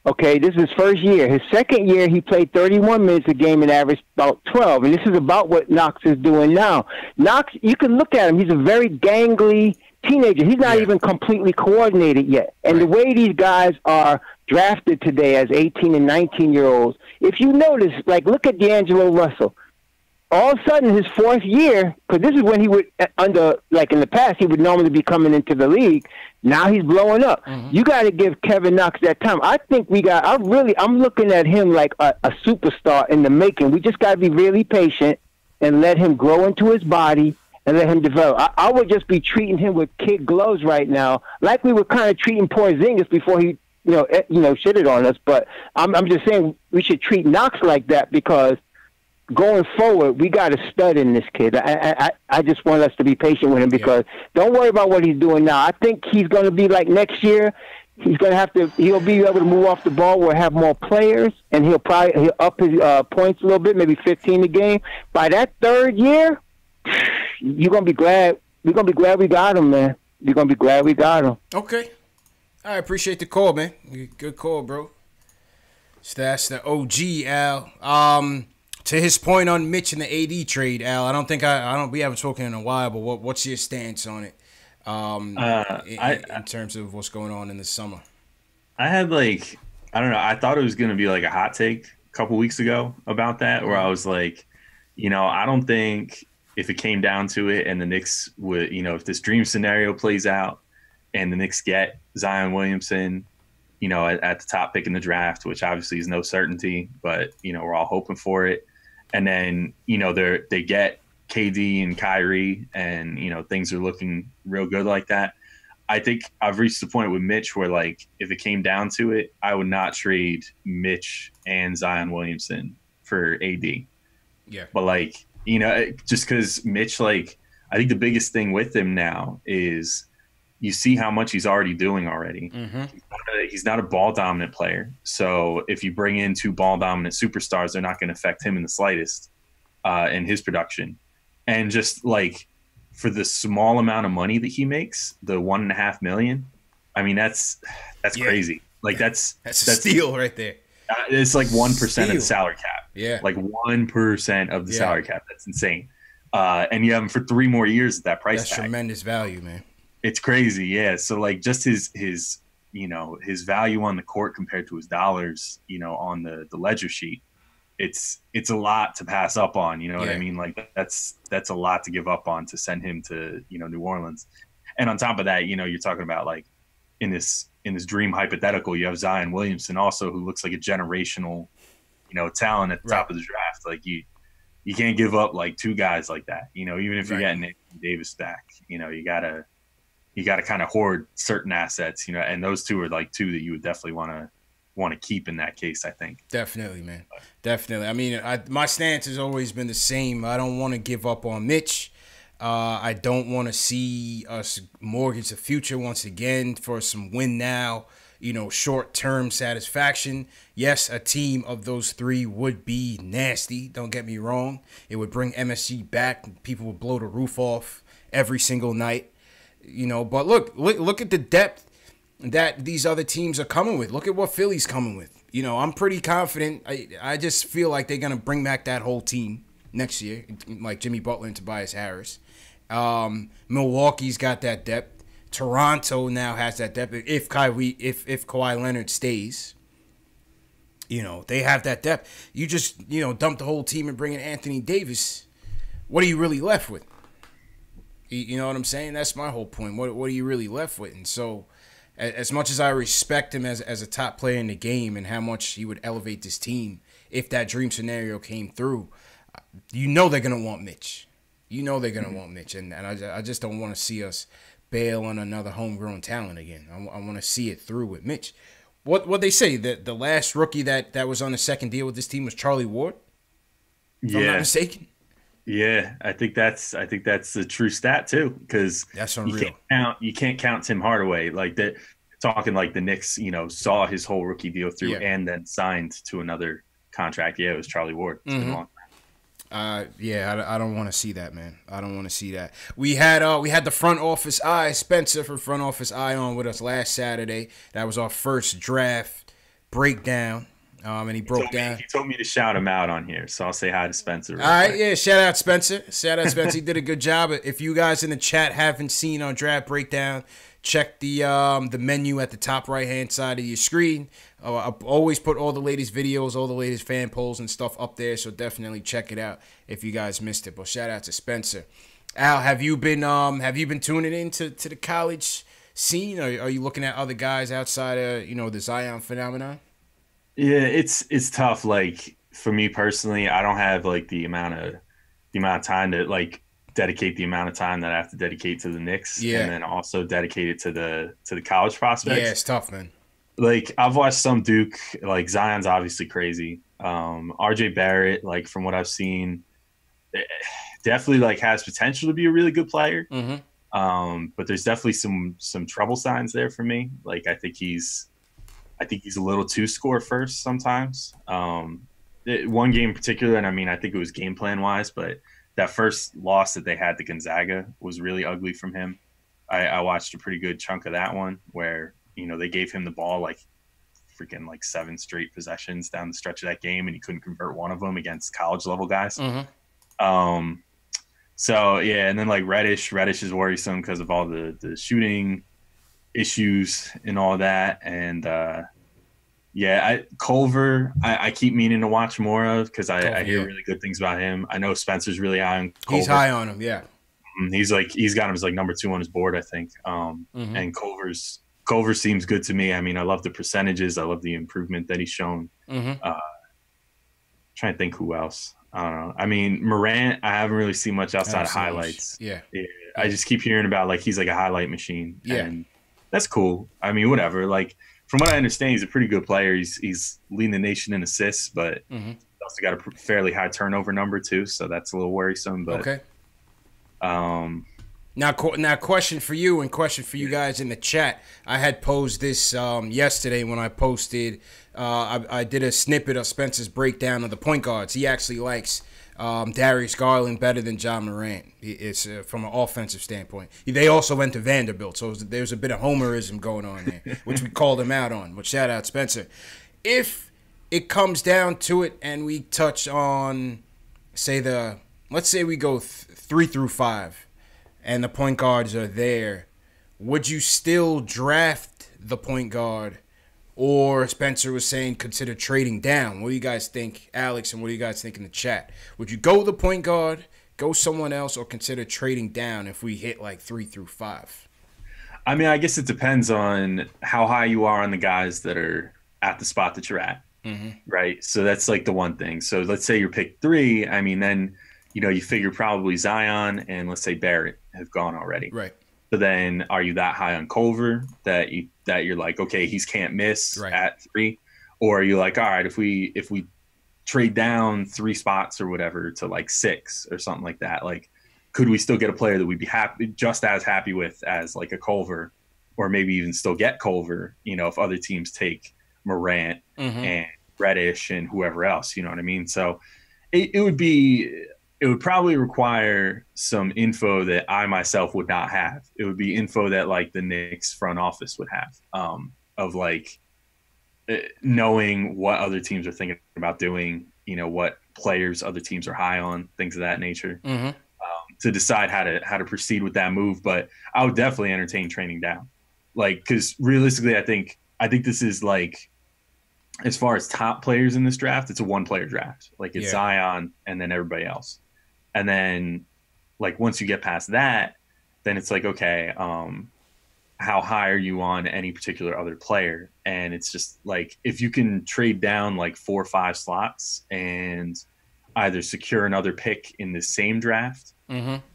Okay, this is his first year. His second year, he played 31 minutes a game and averaged about 12. And this is about what Knox is doing now. Knox, you can look at him. He's a very gangly teenager. He's not even completely coordinated yet. And the way these guys are drafted today as 18 and 19-year-olds, if you notice, like, look at D'Angelo Russell. all of a sudden, his fourth year, because this is when he would, like in the past, he would normally be coming into the league. Now he's blowing up. Mm-hmm. You got to give Kevin Knox that time. I think I'm looking at him like a superstar in the making. We just got to be really patient and let him grow into his body and let him develop. I would just be treating him with kid gloves right now, like we were kind of treating Porzingis before he, shitted on us. But I'm just saying we should treat Knox like that because going forward, we got a stud in this kid. I just want us to be patient with him because don't worry about what he's doing now. I think he's going to be like next year. He'll be able to move off the ball. We'll have more players, and he'll up his points a little bit, maybe 15 a game. By that third year, you're going to be glad. We're going to be glad we got him, man. You're going to be glad we got him. Okay. I appreciate the call, man. Good call, bro. So that's the OG, Al. To his point on Mitch and the AD trade, Al, we haven't spoken in a while, but what's your stance on it in terms of what's going on in the summer? I had I don't know, I thought it was going to be like a hot take a couple weeks ago about that, where I was like, I don't think if it came down to it and the Knicks would, if this dream scenario plays out and the Knicks get Zion Williamson, at the top pick in the draft, which obviously is no certainty, but, we're all hoping for it. And then, they get KD and Kyrie and, things are looking real good like that. I think I've reached the point with Mitch where, if it came down to it, I would not trade Mitch and Zion Williamson for AD. Yeah. But, just because Mitch, I think the biggest thing with him now is you see how much he's already doing already. Mm-hmm. He's not a ball-dominant player. So if you bring in two ball-dominant superstars, they're not going to affect him in the slightest in his production. And just, for the small amount of money that he makes, the $1.5 million, I mean, that's crazy. That's a steal right there. It's 1% of the salary cap. Yeah. 1% of the salary cap. That's insane. And you have him for 3 more years at that price tag. That's tremendous value, man. It's crazy, yeah. So just his value on the court compared to his dollars, on the ledger sheet, it's a lot to pass up on. You know what I mean? That's a lot to give up on to send him to New Orleans. And on top of that, you're talking about in this dream hypothetical, you have Zion Williamson also, who looks like a generational talent at the top of the draft. You can't give up 2 guys like that. Even if you're getting Anthony Davis back, you gotta kind of hoard certain assets, and those 2 are 2 that you would definitely want to keep in that case, I think. Definitely, man. Definitely. I mean, my stance has always been the same. I don't want to give up on Mitch. I don't want to see us mortgage the future once again for some win now, short-term satisfaction. Yes, a team of those 3 would be nasty. Don't get me wrong. It would bring MSG back. People would blow the roof off every single night. But look at the depth that these other teams are coming with. Look at what Philly's coming with. I'm pretty confident. I just feel like they're going to bring back that whole team next year, like Jimmy Butler and Tobias Harris. Milwaukee's got that depth. Toronto now has that depth. If Kawhi Leonard stays, they have that depth. You just, dump the whole team and bring in Anthony Davis. What are you really left with? You know what I'm saying? That's my whole point. What are you really left with? And so, as much as I respect him as a top player in the game and how much he would elevate this team if that dream scenario came through, they're going to want Mitch. They're going to want Mitch. And I just don't want to see us bail on another homegrown talent again. I want to see it through with Mitch. What they say, that the last rookie that was on the second deal with this team was Charlie Ward? If I'm not mistaken. Yeah, I think that's the true stat too, because that's unreal. You can't count Tim Hardaway that. Talking the Knicks, saw his whole rookie deal through and then signed to another contract. Yeah, it was Charlie Ward. It's been a long time. I don't want to see that, man. I don't want to see that. We had the front office eye, Spencer from Front Office Eye, on with us last Saturday. That was our first draft breakdown. And he broke down. He told me to shout him out on here, so I'll say hi to Spencer. All right, yeah, shout out Spencer. He did a good job. If you guys in the chat haven't seen our draft breakdown, check the menu at the top right-hand side of your screen. I always put all the latest videos, all the latest fan polls and stuff up there, so definitely check it out if you guys missed it. But shout out to Spencer. Al, have you been tuning into the college scene? Or are you looking at other guys outside of the Zion phenomenon? Yeah, it's tough. Like for me personally, I don't have like the amount of time to like dedicate the amount of time that I have to dedicate to the Knicks, and then also dedicate it to the college prospects. Yeah, it's tough, man. Like I've watched some Duke. Like Zion's obviously crazy. RJ Barrett, like from what I've seen, definitely like has potential to be a really good player. But there's definitely some trouble signs there for me. Like I think he's a little too score first sometimes. One game in particular, and I mean I think it was game plan wise, but that first loss that they had to Gonzaga was really ugly from him. I watched a pretty good chunk of that one where they gave him the ball like freaking like 7 straight possessions down the stretch of that game, and he couldn't convert one of them against college level guys. So yeah, and then like Reddish is worrisome because of all the shooting issues and all that, and Culver I keep meaning to watch more of because I hear really good things about him. I know Spencer's really high on Culver. He's high on him, yeah. He's got him as like number 2 on his board, I think. And Culver seems good to me. I mean, I love the percentages. I love the improvement that he's shown. Trying to think who else. I don't know. I mean, Morant, I haven't really seen much outside of highlights. Yeah. I just keep hearing about like he's like a highlight machine. Yeah. And that's cool. I mean, whatever. Like from what I understand, he's a pretty good player. He's leading the nation in assists, but he's also got a fairly high turnover number too, so that's a little worrisome. But okay. Now, question for you and question for you guys in the chat. I had posed this yesterday when I posted. I did a snippet of Spencer's breakdown of the point guards. He actually likes Darius Garland better than John Morant. It's from an offensive standpoint. They also went to Vanderbilt, so there's a bit of homerism going on there, which we called him out on. But shout out Spencer. If it comes down to it, and we touch on, let's say we go 3 through 5. And the point guards are there, would you still draft the point guard? Or Spencer was saying consider trading down. What do you guys think, Alex, and what do you guys think in the chat? Would you go the point guard, go someone else, or consider trading down if we hit like 3 through 5? I mean, I guess it depends on how high you are on the guys that are at the spot that you're at, right? So that's like the one thing. So let's say you're pick 3. I mean, then you figure probably Zion and let's say Barrett have gone already. Right. So then are you that high on Culver that you're like, okay, he's can't miss at 3? Or are you like, all right, if we trade down 3 spots or whatever to like 6 or something like that, like could we still get a player that we'd be just as happy with as like a Culver, or maybe even still get Culver, if other teams take Morant and Reddish and whoever else, you know what I mean? So it would probably require some info that I myself would not have. It would be info that like the Knicks front office would have, of like knowing what other teams are thinking about doing, what players other teams are high on, things of that nature, to decide how to proceed with that move. But I would definitely entertain trading down, like because realistically, I think this is like, as far as top players in this draft, it's a 1-player draft. Like it's Zion and then everybody else. And then like once you get past that, then it's like, okay, how high are you on any particular other player? And it's just like, if you can trade down like 4 or 5 slots and either secure another pick in the same draft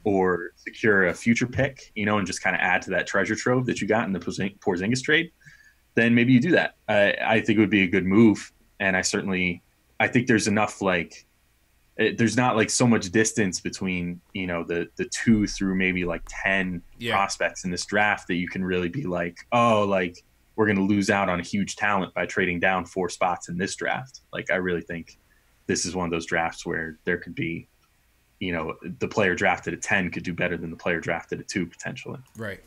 or secure a future pick, and just kind of add to that treasure trove that you got in the Porzingis trade, then maybe you do that. I think it would be a good move. And I think there's enough, like, there's not like so much distance between, the 2 through maybe like 10 prospects in this draft that you can really be like, oh, like we're going to lose out on a huge talent by trading down 4 spots in this draft. Like, I really think this is one of those drafts where there could be, the player drafted at 10 could do better than the player drafted at 2 potentially. Right.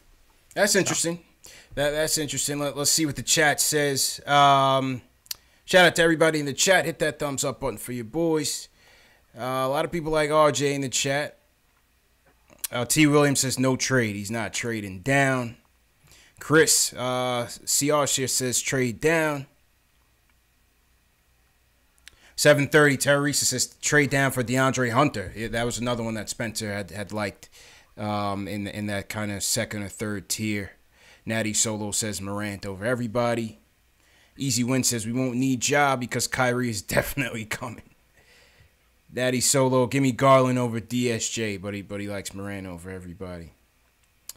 That's interesting. That's interesting. Let's see what the chat says. Shout out to everybody in the chat. Hit that thumbs up button for your boys. A lot of people like RJ in the chat. T. Williams says no trade. He's not trading down. Chris, CR share says trade down. 7:30, Teresa says trade down for DeAndre Hunter. Yeah, that was another one that Spencer had liked in that kind of second or third tier. Natty Solo says Morant over everybody. Easy Win says we won't need Ja because Kyrie is definitely coming. Natty Solo, give me Garland over DSJ, but he likes Morant over everybody.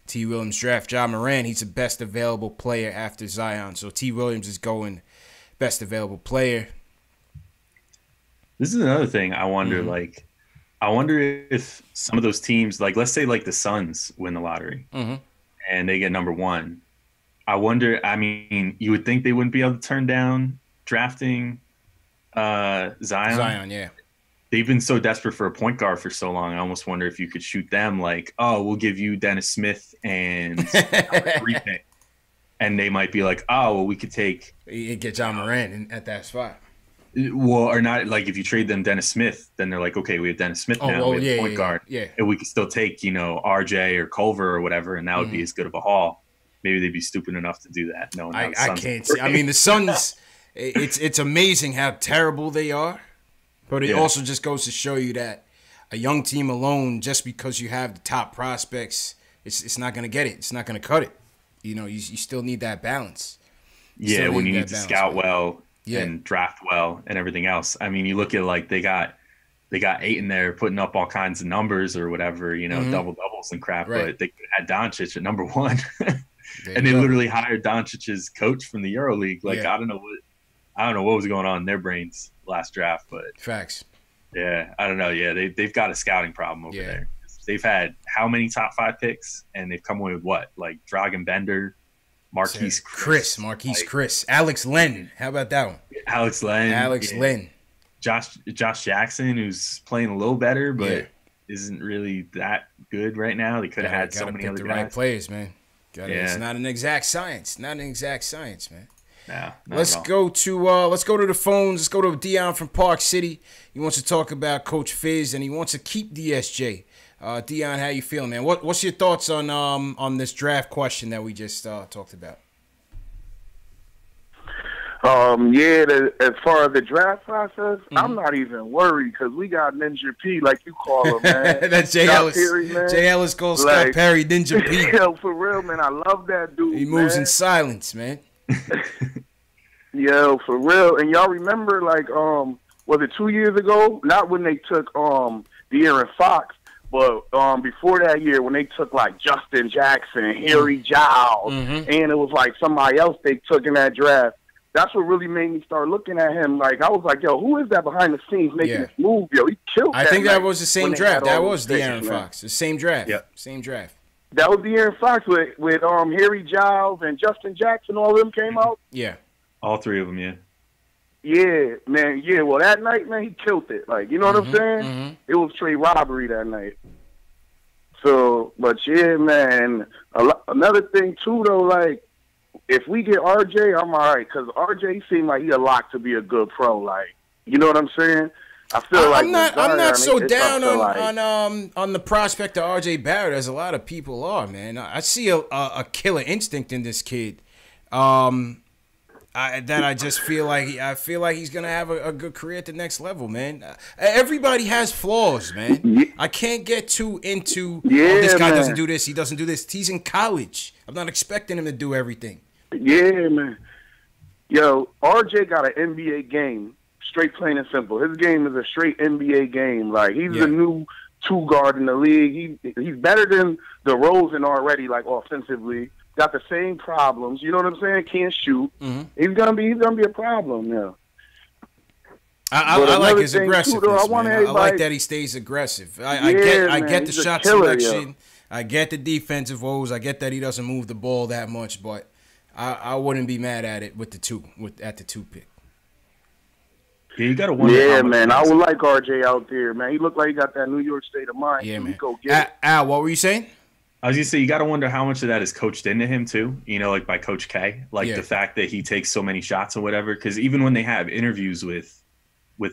T. Williams draft Ja Morant. He's the best available player after Zion. So T. Williams is going best available player. This is another thing I wonder, like, I wonder if some of those teams, like, let's say, like, the Suns win the lottery and they get number one. I wonder, I mean, you would think they wouldn't be able to turn down drafting Zion. Zion, yeah. They've been so desperate for a point guard for so long. I almost wonder if you could shoot them like, oh, we'll give you Dennis Smith and everything. And they might be like, oh, well, we could take. You get Ja Morant at that spot. Well, or not, like if you trade them Dennis Smith, then they're like, okay, we have Dennis Smith now, we have point guard, and we could still take, you know, RJ or Culver or whatever, and that would be as good of a haul. Maybe they'd be stupid enough to do that. No, I can't see. I mean, the Suns, it's amazing how terrible they are, but it also just goes to show you that a young team alone, just because you have the top prospects, it's not going to get it. It's not going to cut it. You know, you still need that balance. Yeah, when you need to scout well. And draft well and everything else. I mean, you look at like they got Ayton there putting up all kinds of numbers or whatever, you know, double doubles and crap. Right. But they had Doncic at number one, and they literally hired Doncic's coach from the EuroLeague. Like I don't know what was going on in their brains last draft, but facts. Yeah, I don't know. Yeah, they've got a scouting problem over there. They've had how many top 5 picks, and they've come away with what, like Dragan Bender. Marquise Chris. Alex Len. How about that one? Alex Len. Josh Jackson, who's playing a little better, but isn't really that good right now. They could have had so many other guys. Right players, man. It's not an exact science. Man. No, let's go to the phones. Let's go to Dion from Park City. He wants to talk about Coach Fizz, and he wants to keep DSJ. Dion, how you feeling, man? What's your thoughts on this draft question that we just talked about? As far as the draft process, I'm not even worried because we got Ninja P, like you call him, man. That's Jay Ellis. Jay Ellis calls Scott Perry Ninja P. Yo, for real, man, I love that dude. He moves in silence, man. Yo, for real. And y'all remember, like, was it 2 years ago? Not when they took De'Aaron Fox. But before that year, when they took, like, Justin Jackson, Harry Giles, and it was, like, somebody else they took in that draft, that's what really made me start looking at him. Like, I was like, yo, who is that behind the scenes making this move? Yo, he killed that. I think that was the same draft. That was De'Aaron Fox. The same draft. Yep. Same draft. That was De'Aaron Fox with Harry Giles and Justin Jackson. All of them came out? Yeah. All 3 of them, yeah. Yeah, man. Yeah, well, that night, man, he killed it. Like, you know what I'm saying? It was straight robbery that night. So, but yeah, man. Another thing, too, though, like, if we get RJ, I'm all right. Because RJ seemed like he a lock to be a good pro. Like, you know what I'm saying? I feel like I'm not so down on the prospect of RJ Barrett as a lot of people are, man. I see a killer instinct in this kid. I just feel like he's gonna have a good career at the next level, man. Everybody has flaws, man. I can't get too into this guy doesn't do this, he doesn't do this. He's in college. I'm not expecting him to do everything. Yeah, man. Yo, RJ got an NBA game, straight plain and simple. His game is a straight NBA game. Like, he's the new 2 guard in the league. He's better than DeRozan already, like, offensively. Got the same problems. You know what I'm saying? Can't shoot. He's gonna be a problem. Yeah. I like his aggressiveness. I like that he stays aggressive. I get the shot selection. I get the defensive woes. I get that he doesn't move the ball that much, but I wouldn't be mad at it with at the 2 pick. Yeah, you gotta wonder. Yeah, man. I would like RJ out there, man. He looked like he got that New York state of mind. Yeah, man. Go get it. Al, what were you saying? I was gonna say, you got to wonder how much of that is coached into him too. You know, like by Coach K, like the fact that he takes so many shots or whatever. Because even when they have interviews with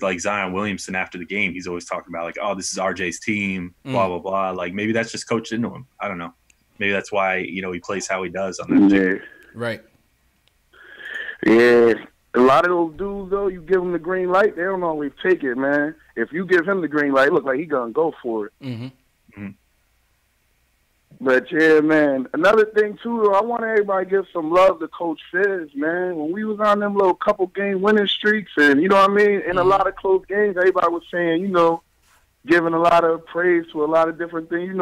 like Zion Williamson after the game, he's always talking about like, oh, this is RJ's team, blah blah blah. Like maybe that's just coached into him. I don't know. maybe that's why he plays how he does on that team. Right. Yeah. A lot of those dudes, though, you give them the green light, they don't always take it, man. If you give him the green light, it look like he gonna go for it. But yeah, man. Another thing too, though, I want everybody to give some love to Coach Fizz, man. When we was on them little couple game winning streaks, and you know what I mean, in a lot of close games, everybody was saying, giving a lot of praise to a lot of different things.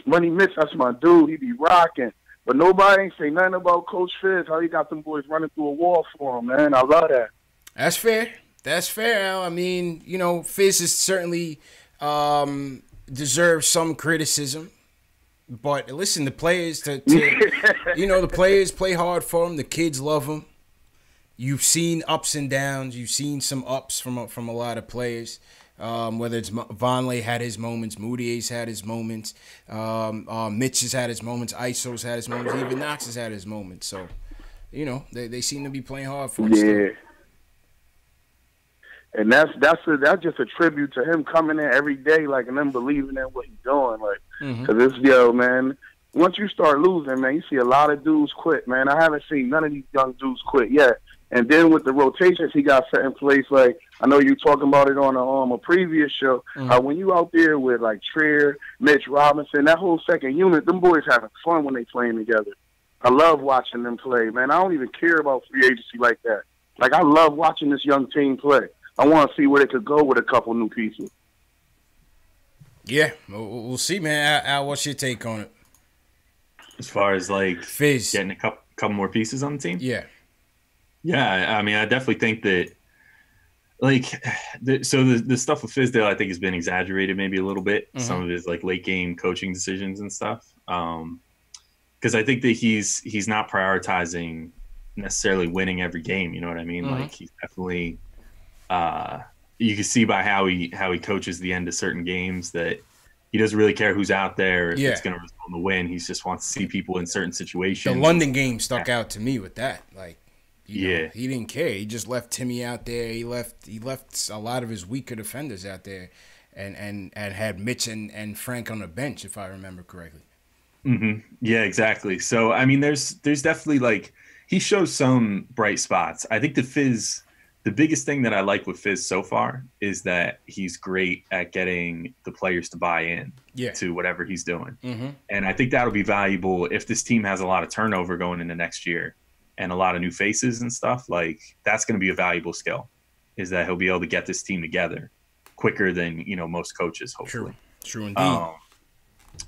Money Mitch, that's my dude. He be rocking. But nobody ain't say nothing about Coach Fizz, how he got them boys running through a wall for him, man. I love that. That's fair. That's fair, Al. I mean, Fizz is certainly deserves some criticism. But listen, the players, the players play hard for him. The kids love him. You've seen ups and downs. You've seen some ups from a lot of players. Whether it's Vonleh had his moments, Moutier's had his moments, Mitch has had his moments, Iso's had his moments, even Knox has had his moments. So, they seem to be playing hard for him. Yeah. Still. And that's just a tribute to him coming in every day, and them believing in what he's doing, because it's man. Once you start losing, man, you see a lot of dudes quit, man. I haven't seen none of these young dudes quit yet. And then with the rotations he got set in place, I know you talking about it on a previous show. When you out there with Trier, Mitch Robinson, that whole second unit, them boys having fun when they playing together. I love watching them play, man. I don't even care about free agency like that. I love watching this young team play. I want to see where they could go with a couple new pieces. Yeah, we'll see, man. Al, what's your take on it? As far as Fizz getting a couple more pieces on the team? Yeah. Yeah, I mean, I definitely think that, the stuff with Fizdale, I think, has been exaggerated maybe a little bit. Some of his late game coaching decisions and stuff. Because I think that he's not prioritizing necessarily winning every game. You know what I mean? He's definitely. You can see by how he coaches the end of certain games that he doesn't really care who's out there if it's going to result in the win. He just wants to see people in certain situations. The London game stuck out to me with that. He didn't care. He just left Timmy out there. He left a lot of his weaker defenders out there, and had Mitch and Frank on the bench, if I remember correctly. Yeah, exactly. So I mean, there's definitely he shows some bright spots. I think the biggest thing that I like with Fizz so far is that he's great at getting the players to buy in to whatever he's doing. And I think that'll be valuable if this team has a lot of turnover going into next year and a lot of new faces and stuff. That's going to be a valuable skill, is that he'll be able to get this team together quicker than, most coaches, hopefully. True indeed.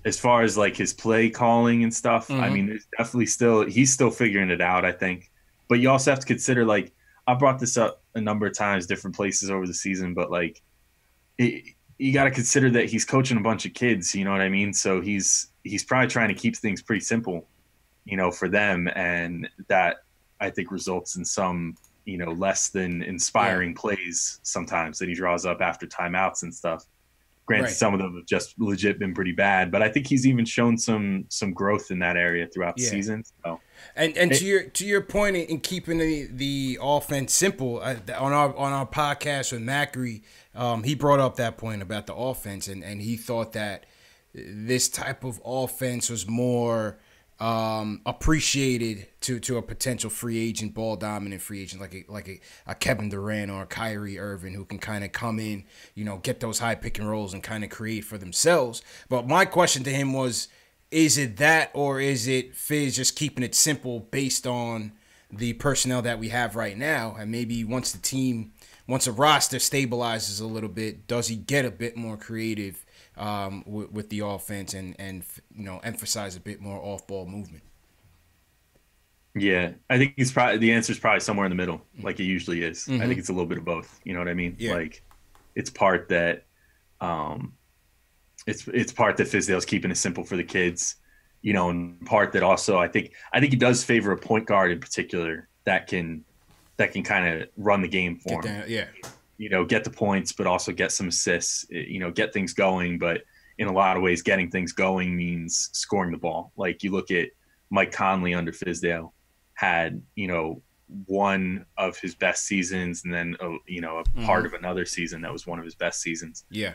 As far as his play calling and stuff, I mean, there's definitely he's still figuring it out, I think. But you also have to consider, I brought this up a number of times, different places over the season, but you got to consider that he's coaching a bunch of kids, you know what I mean? So he's probably trying to keep things pretty simple, for them. And that, I think, results in some, less than inspiring plays sometimes that he draws up after timeouts and stuff. Granted, some of them have just legit been pretty bad, but I think he's even shown some growth in that area throughout the season. So. And to your point in keeping the offense simple, on our podcast with Macri, he brought up that point about the offense, and he thought that this type of offense was more appreciated to a potential free agent, ball dominant free agent like a Kevin Durant or a Kyrie Irving, who can kind of come in, get those high pick and rolls and kind of create for themselves. But my question to him was, is it that, or is it Fizz just keeping it simple based on the personnel that we have right now? And maybe once a roster stabilizes a little bit, does he get a bit more creative with the offense and emphasize a bit more off-ball movement? Yeah, I think the answer is probably somewhere in the middle, like it usually is. I think it's a little bit of both. You know what I mean? Yeah. It's part that it's part that Fizdale's keeping it simple for the kids, and part that also I think he does favor a point guard in particular that can kind of run the game for him. Get the points, but also get some assists, get things going. But in a lot of ways, getting things going means scoring the ball. You look at Mike Conley under Fizdale, had, one of his best seasons, and then, a part of another season that was one of his best seasons. Yeah.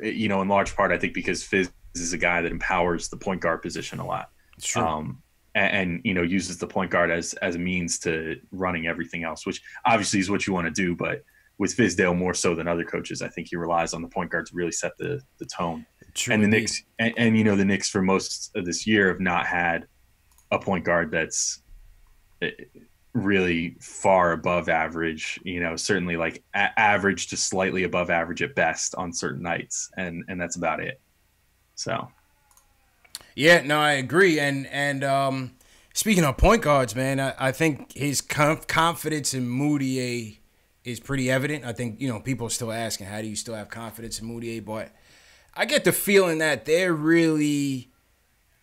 In large part, I think because Fizz is a guy that empowers the point guard position a lot. Sure. And uses the point guard as a means to running everything else, which obviously is what you want to do. But with Fizdale more so than other coaches, I think he relies on the point guard to really set the tone. True and the indeed. Knicks, and the Knicks for most of this year have not had a point guard that's really far above average. Certainly like average to slightly above average at best on certain nights, and that's about it. So. Yeah, no, I agree. And speaking of point guards, man, I think his confidence in Moutier is pretty evident. I think, people are still asking, how do you still have confidence in Moutier? But I get the feeling that they're really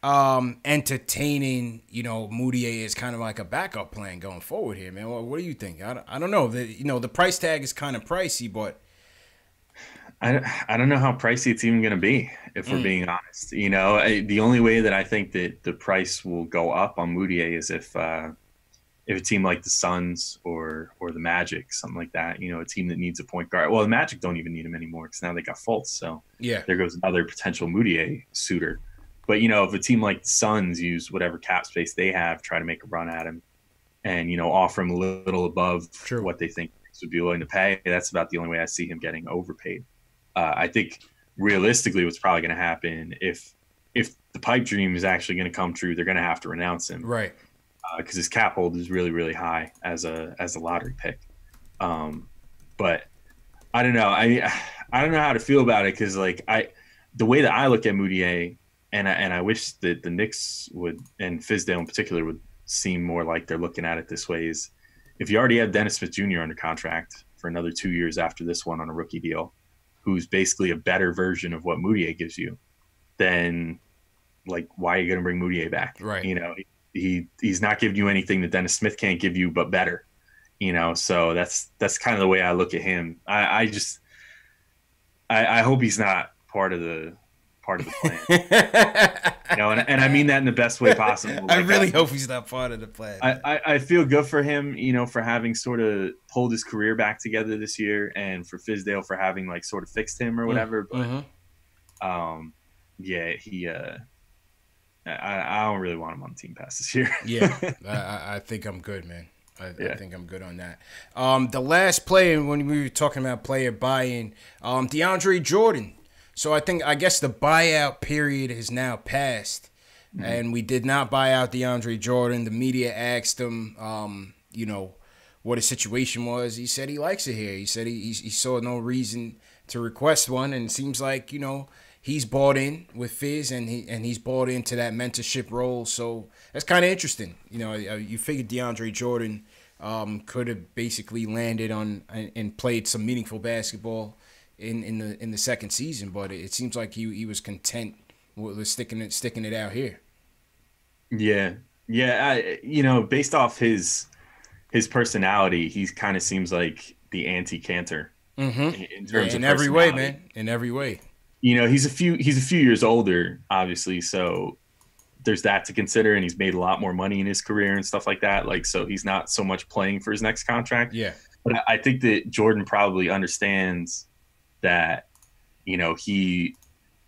entertaining, Moutier is kind of like a backup plan going forward here, man. What do you think? I don't know. The price tag is kind of pricey, but I don't know how pricey it's even going to be, if we're being honest. The only way that I think that the price will go up on Moutier is if a team like the Suns or the Magic, something like that, a team that needs a point guard. Well, the Magic don't even need him anymore because now they got Fultz. So yeah, there goes another potential Moutier suitor. But, if a team like the Suns use whatever cap space they have, try to make a run at him and, offer him a little above what they think would be willing to pay, that's about the only way I see him getting overpaid. I think realistically what's probably going to happen if the pipe dream is actually going to come true, they're going to have to renounce him. Right. Because his cap hold is really, really high as a lottery pick. But I don't know. I don't know how to feel about it because the way that I look at Moutier, and I wish that the Knicks would, and Fizdale in particular, would seem more like they're looking at it this way, is if you already have Dennis Smith Jr. under contract for another 2 years after this one on a rookie deal, who's basically a better version of what Moutier gives you, then why are you going to bring Moutier back? Right. He's not giving you anything that Dennis Smith can't give you, but better. So that's kind of the way I look at him. I hope he's not part of the plan. And I mean that in the best way possible. I really hope he's not part of the plan. I feel good for him, for having sort of pulled his career back together this year, and for Fizdale for having sort of fixed him or whatever. But yeah, I don't really want him on the team pass this year. Yeah, I think I'm good, man. I think I'm good on that. The last player, when we were talking about player buy-in, DeAndre Jordan. So I guess the buyout period has now passed, and we did not buy out DeAndre Jordan. The media asked him, what his situation was. He said he likes it here. He said he saw no reason to request one, and it seems like he's bought in with Fizz, and he's bought into that mentorship role. So that's kind of interesting. You figured DeAndre Jordan could have basically landed on and played some meaningful basketball in the second season, but it seems like he was content with sticking it out here. Yeah. Based off his personality, he kind of seems like the anti-Cantor in terms of in every way, man. In every way. He's a few years older, obviously, so there's that to consider, and he's made a lot more money in his career and stuff like that. So he's not so much playing for his next contract. Yeah. But I think that Jordan probably understands that,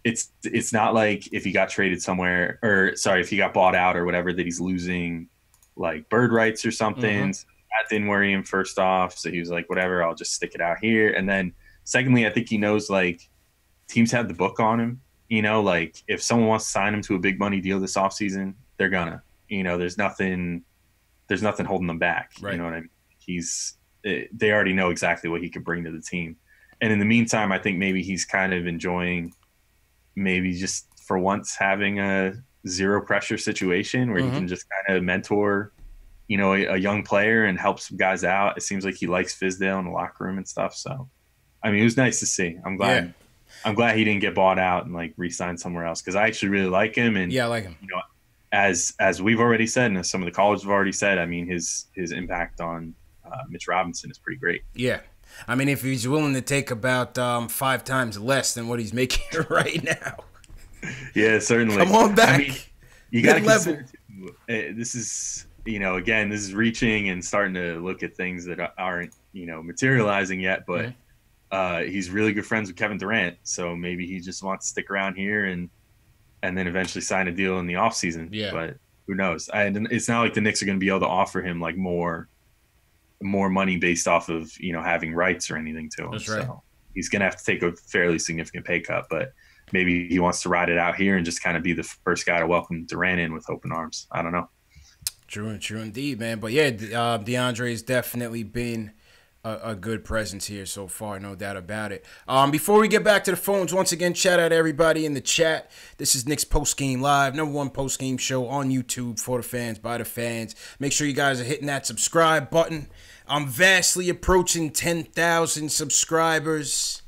it's not like if he got traded somewhere, if he got bought out or whatever, that he's losing bird rights or something. So that didn't worry him first off. So he was like, whatever, I'll just stick it out here. And then secondly, I think he knows teams have the book on him. If someone wants to sign him to a big money deal this offseason, they're gonna. There's nothing holding them back. Right. You know what I mean? They already know exactly what he could bring to the team. And in the meantime, I think maybe he's kind of enjoying maybe just for once having a zero pressure situation where he can just kind of mentor, a young player and help some guys out. It seems like he likes Fizdale in the locker room and stuff. So, I mean, it was nice to see. I'm glad. Yeah. I'm glad he didn't get bought out and re-sign somewhere else, because I actually really like him. And yeah, I like him. As we've already said, and as some of the callers have already said, I mean, his impact on Mitch Robinson is pretty great. Yeah. I mean, if he's willing to take about 5 times less than what he's making right now. Yeah, certainly. Come on back. I mean, you got to consider this is, again, this is reaching and starting to look at things that aren't, materializing yet. But he's really good friends with Kevin Durant, so maybe he just wants to stick around here and and then eventually sign a deal in the offseason. Yeah. But who knows? And it's not like the Knicks are going to be able to offer him like more money based off of, you know, having rights or anything to him. That's right. So he's going to have to take a fairly significant pay cut, but maybe he wants to ride it out here and just kind of be the first guy to welcome Durant in with open arms. I don't know. True indeed, man. But yeah, DeAndre has definitely been a good presence here so far, no doubt about it. Before we get back to the phones, once again, shout out to everybody in the chat. This is Knicks Postgame Live, #1 postgame show on YouTube for the fans, by the fans. Make sure you guys are hitting that subscribe button. I'm vastly approaching 10,000 subscribers.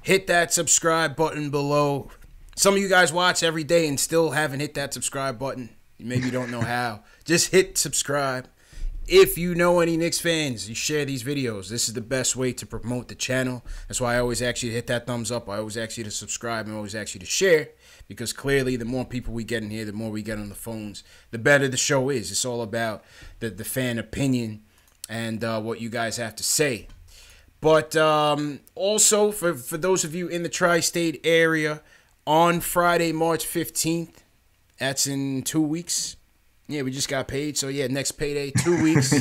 Hit that subscribe button below. Some of you guys watch every day and still haven't hit that subscribe button. Maybe you don't know how. Just hit subscribe. If you know any Knicks fans, you share these videos. This is the best way to promote the channel. That's why I always ask you to hit that thumbs up. I always ask you to subscribe and I always ask you to share, because clearly the more people we get in here, the more we get on the phones, the better the show is. It's all about the fan opinion and what you guys have to say. But also, for those of you in the tri-state area, on Friday, March 15th, that's in 2 weeks. Yeah, we just got paid, so yeah, next payday, 2 weeks.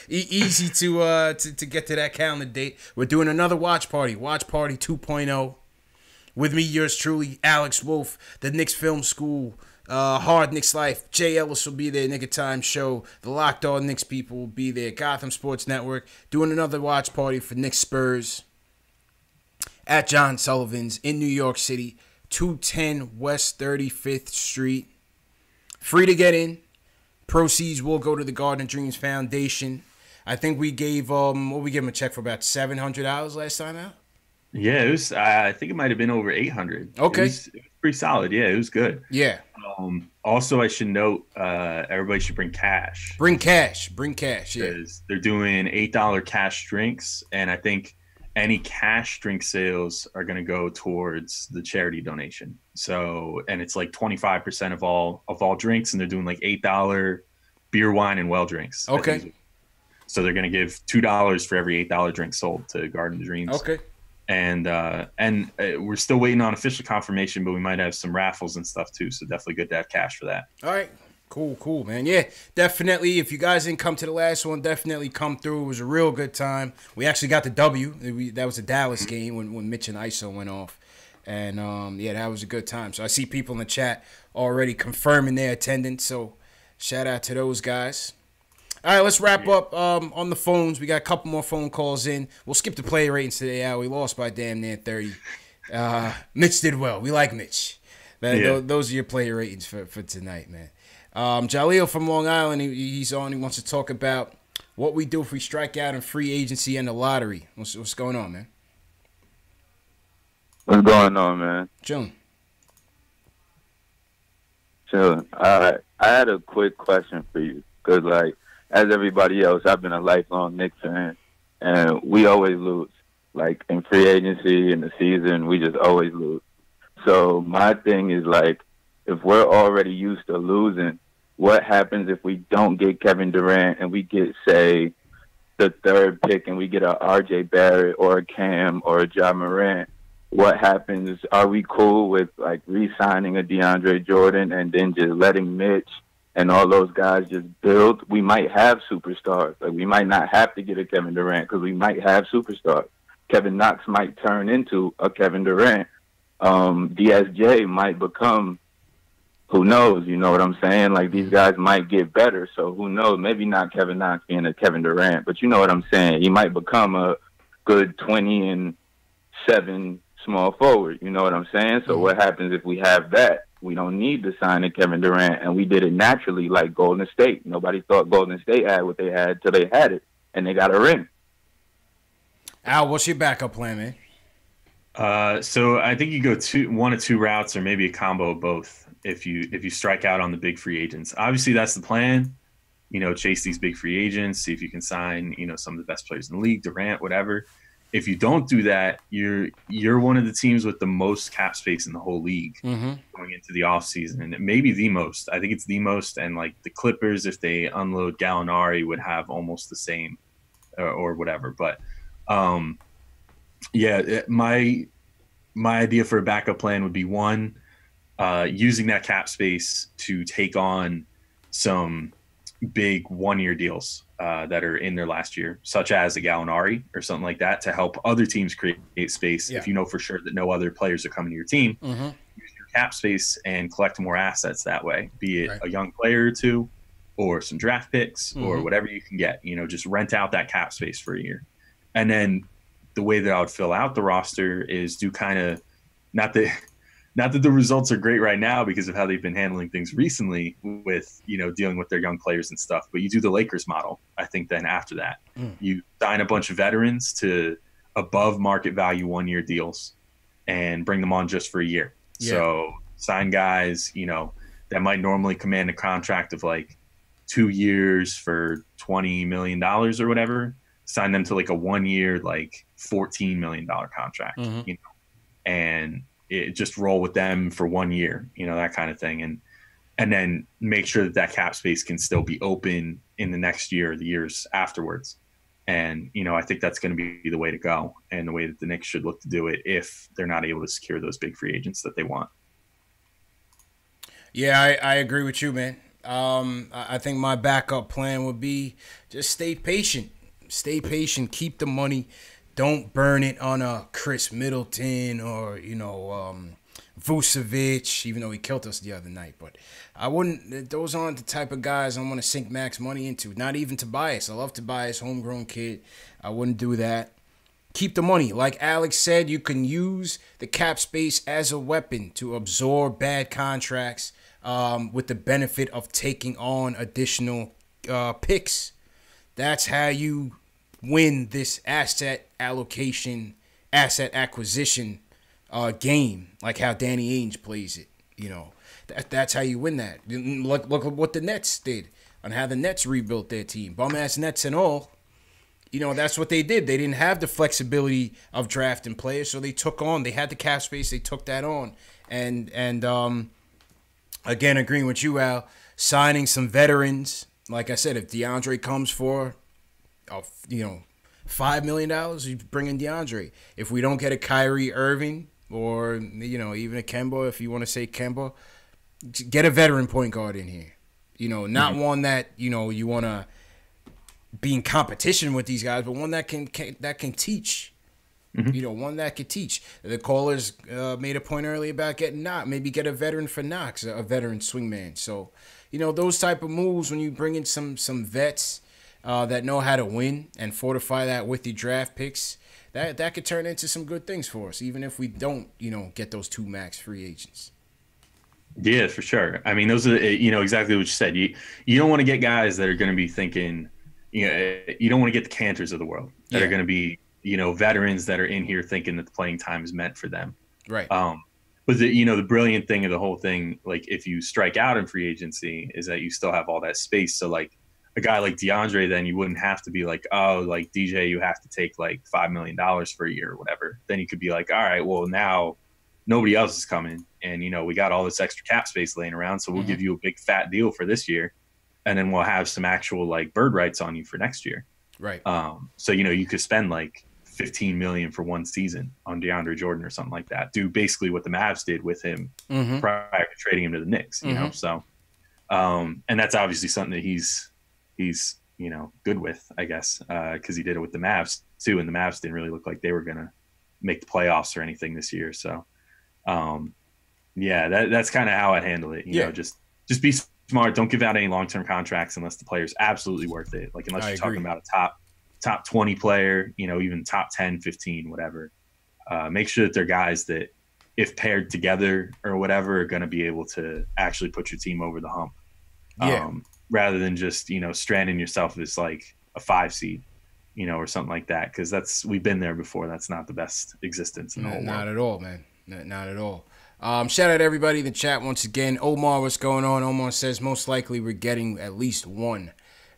Easy to get to that calendar date. We're doing another watch party 2.0, with me, yours truly, Alex Wolf, the Knicks Film School, Hard Knicks Life. Jay Ellis will be there, Knick of Time Show. The Locked On Knicks people will be there. Gotham Sports Network doing another watch party for Knicks Spurs at John Sullivan's in New York City, 210 West 35th Street. Free to get in. Proceeds will go to the Garden of Dreams Foundation. I think we gave we gave him a check for about $700 last time out. Yeah, it was. I think it might have been over 800. Okay, it was pretty solid. Yeah, it was good. Yeah. Also, I should note, everybody should bring cash. Bring cash. Yeah. Because they're doing $8 cash drinks, and I think any cash drink sales are going to go towards the charity donation. So, and it's like 25% of all drinks, and they're doing like $8 beer, wine, and well drinks. Okay. So they're going to give $2 for every $8 drink sold to Garden of Dreams. Okay. And we're still waiting on official confirmation, but we might have some raffles and stuff too. So definitely good to have cash for that. All right. Cool, man. Yeah, definitely. If you guys didn't come to the last one, definitely come through. It was a real good time. We actually got the W. That was a Dallas game when Mitch and ISO went off. And, yeah, that was a good time. So I see people in the chat already confirming their attendance. So shout out to those guys. All right, let's wrap up on the phones. We got a couple more phone calls in. We'll skip the play ratings today, Al. We lost by damn near 30. Mitch did well. We like Mitch. Those are your player ratings for tonight, man. Jaleel from Long Island, he's on. He wants to talk about what we do if we strike out in free agency and the lottery. What's going on, man? What's going on, man? Chilling. I had a quick question for you. Because, like, as everybody else, I've been a lifelong Knicks fan, and we always lose. Like, in free agency, in the season, we just always lose. So my thing is, like, if we're already used to losing, what happens if we don't get Kevin Durant and we get, say, the third pick and we get a R.J. Barrett or a Cam or a Ja Morant? What happens? Are we cool with, like, re-signing a DeAndre Jordan and then just letting Mitch and all those guys just build? We might have superstars. Like, we might not have to get a Kevin Durant because we might have superstars. Kevin Knox might turn into a Kevin Durant. DSJ might become, who knows, you know what I'm saying? Like, these guys might get better, so who knows? Maybe not Kevin Knox being a Kevin Durant, but you know what I'm saying? He might become a good 20-7 small forward, you know what I'm saying? So what happens if we have that? We don't need to sign a Kevin Durant, and we did it naturally like Golden State. Nobody thought Golden State had what they had till they had it, and they got a ring. Al, what's your backup plan, man? So I think you go one of two routes, or maybe a combo of both. If you strike out on the big free agents, obviously that's the plan. You know, chase these big free agents, see if you can sign, you know, some of the best players in the league, Durant, whatever. If you don't do that, you're one of the teams with the most cap space in the whole league going into the offseason, and it may be the most. I think it's the most, and like the Clippers, if they unload Gallinari, would have almost the same or whatever. But yeah, my idea for a backup plan would be, one, using that cap space to take on some big 1-year deals that are in their last year, such as a Gallinari or something like that, to help other teams create space. If you know for sure that no other players are coming to your team, use your cap space and collect more assets that way, be it a young player or two or some draft picks or whatever you can get. Just rent out that cap space for a year. And then the way that I would fill out the roster is do kind of not that the results are great right now because of how they've been handling things recently with, dealing with their young players and stuff. But you do the Lakers model, I think, then after that. You sign a bunch of veterans to above market value 1-year deals and bring them on just for a year. Yeah. So sign guys, that might normally command a contract of like 2 years for $20 million or whatever. Sign them to like a 1-year, like $14 million contract, and just roll with them for 1 year, that kind of thing. And then make sure that cap space can still be open in the next year or the years afterwards. And, I think that's going to be the way to go and the way that the Knicks should look to do it if they're not able to secure those big free agents that they want. Yeah, I agree with you, man. I think my backup plan would be just stay patient. Stay patient. Keep the money. Don't burn it on a Chris Middleton or, Vucevic, even though he killed us the other night. But I wouldn't – those aren't the type of guys I want to sink max money into. Not even Tobias. I love Tobias, homegrown kid. I wouldn't do that. Keep the money. Like Alex said, you can use the cap space as a weapon to absorb bad contracts with the benefit of taking on additional picks. That's how you win this asset allocation, asset acquisition game, like how Danny Ainge plays it. That's how you win that. Look at what the Nets did on how the Nets rebuilt their team. Bum-ass Nets and all. That's what they did. They didn't have the flexibility of drafting players, so they had the cap space, they took that on. And again, agreeing with you, Al, signing some veterans. Like I said, if DeAndre comes for $5 million, you bring in DeAndre. If we don't get a Kyrie Irving or, even a Kemba, if you want to say Kemba, get a veteran point guard in here. Not one that, you want to be in competition with these guys, but one that can teach. One that could teach. The callers made a point earlier about maybe get a veteran for Knox, a veteran swingman. So, those type of moves when you bring in some vets that know how to win and fortify that with the draft picks, that could turn into some good things for us, even if we don't, get those 2 max free agents. Yeah, for sure. I mean, those are, exactly what you said. You don't want to get guys that are going to be thinking, you don't want to get the Cantors of the world that are going to be, veterans that are in here thinking that the playing time is meant for them. Right. But the brilliant thing of the whole thing, like if you strike out in free agency, is that you still have all that space. So like a guy like DeAndre, then you wouldn't have to be like, oh, like DJ, you have to take like $5 million for a year or whatever. Then you could be like, all right, well now nobody else is coming, and we got all this extra cap space laying around, so we'll give you a big fat deal for this year, and then we'll have some actual like bird rights on you for next year. Right. So you could spend like $15 million for one season on DeAndre Jordan or something like that. Do basically what the Mavs did with him prior to trading him to the Knicks. So, and that's obviously something that he's good with, I guess, because he did it with the Mavs too, and the Mavs didn't really look like they were gonna make the playoffs or anything this year. So, that's kind of how I'd handle it. You know, just be smart. Don't give out any long-term contracts unless the player's absolutely worth it. Like unless you're talking about a top 20 player, even top 10, 15, whatever. Make sure that they're guys that, if paired together or whatever, are going to be able to actually put your team over the hump. Rather than just, stranding yourself as like a 5 seed, or something like that. Because we've been there before. That's not the best existence in the whole world. Not at all, man. Not at all. Shout out to everybody in the chat once again. Omar, what's going on? Omar says most likely we're getting at least one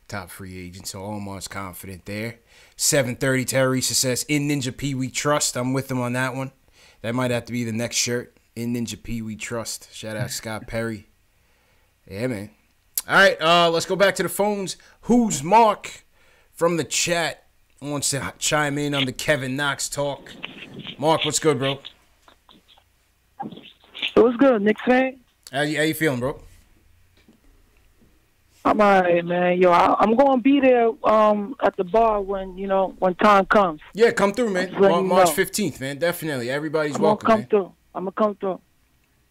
top free agent, so Omar's confident there. 7:30, Teresa says, in Ninja P we trust. I'm with him on that one. That might have to be the next shirt. In Ninja P we trust. Shout out Scott Perry. Yeah, man. All right, let's go back to the phones. Who's Mark from the chat wants to chime in on the Kevin Knox talk? Mark, what's good, bro? So what's good, Knicks fan? How you feeling, bro? I'm all right, man. Yo, I'm going to be there at the bar when time comes. Yeah, come through, man. March 15th, man. Definitely. Everybody's welcome, man. I'm going to come through.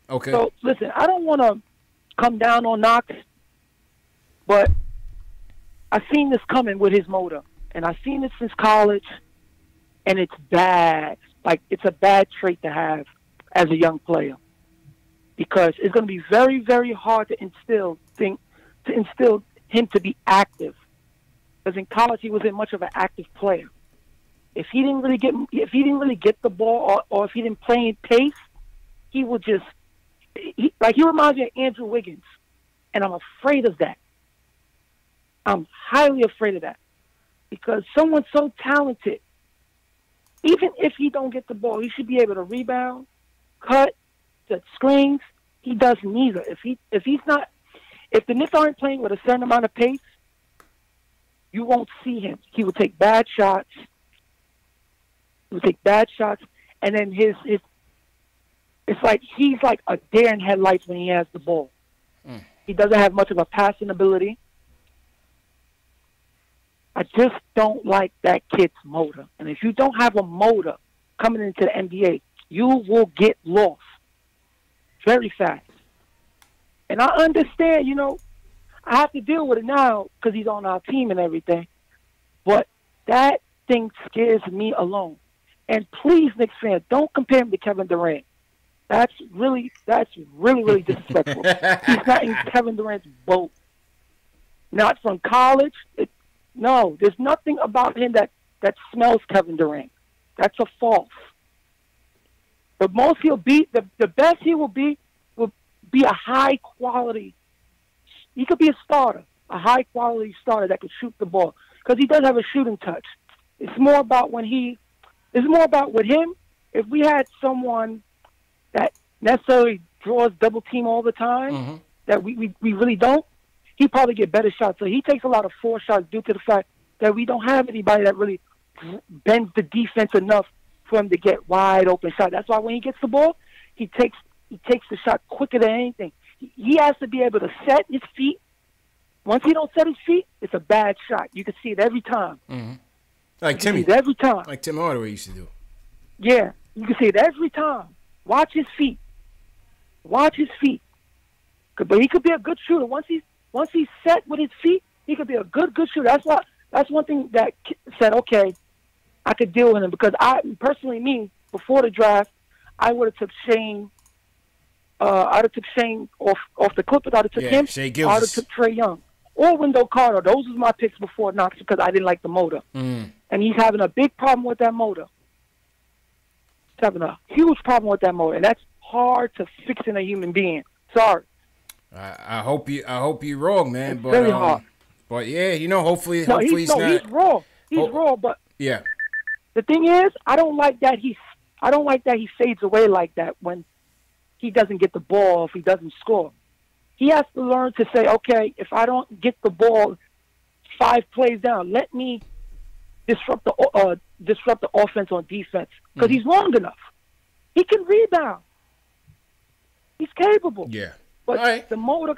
Okay. So, listen, I don't want to come down on Knox, but I've seen this coming with his motor. And I've seen it since college, and it's bad. Like, it's a bad trait to have as a young player. Because it's going to be very, very hard to instill him to be active. Because in college he wasn't much of an active player. If he didn't really get the ball, or if he didn't play in pace, he would just he reminds me of Andrew Wiggins, and I'm afraid of that. I'm highly afraid of that because someone so talented, even if he don't get the ball, he should be able to rebound, cut, set screens. He does neither. If the Knicks aren't playing with a certain amount of pace, you won't see him. He will take bad shots. And then it's like he's like a deer in headlights when he has the ball. He doesn't have much of a passing ability. I just don't like that kid's motor. And if you don't have a motor coming into the NBA, you will get lost very fast. And I understand, I have to deal with it now because he's on our team and everything. But that thing scares me alone. And please, Knicks fans, don't compare him to Kevin Durant. That's really, really disrespectful. He's not in Kevin Durant's boat. Not from college. No, there's nothing about him that smells Kevin Durant. That's a false. The most he'll be, the best he will be a high quality. He could be a starter, a high quality starter that could shoot the ball because he does have a shooting touch. It's more about with him. If we had someone that necessarily draws double team all the time, that we really don't, he'd probably get better shots. So he takes a lot of forced shots due to the fact that we don't have anybody that really bends the defense enough for him to get wide open shots. That's why when he gets the ball, he takes the shot quicker than anything. He has to be able to set his feet. Once he don't set his feet, it's a bad shot. You can see it every time. Like Timmy. Every time. Like Tim Hardaway used to do. Yeah, you can see it every time. Watch his feet. But he could be a good shooter. Once he's set with his feet, he could be a good shooter. That's one thing that said, okay, I could deal with him because before the draft, I would have took Shane. I'd have took Shane off the Clippers. I'd have took him. I'd have took Trae Young or Wendell Carter. Those was my picks before Knox because I didn't like the motor. And he's having a big problem with that motor. He's having a huge problem with that motor, and that's hard to fix in a human being. Sorry. I hope you're wrong, man. It's very hard. But yeah, hopefully he's not. He's raw. He's raw, but yeah. The thing is, I don't like that he fades away like that when he doesn't get the ball, if he doesn't score. He has to learn to say, okay, if I don't get the ball 5 plays down, let me disrupt the offense on defense because he's long enough. He can rebound. He's capable. Yeah. But the motor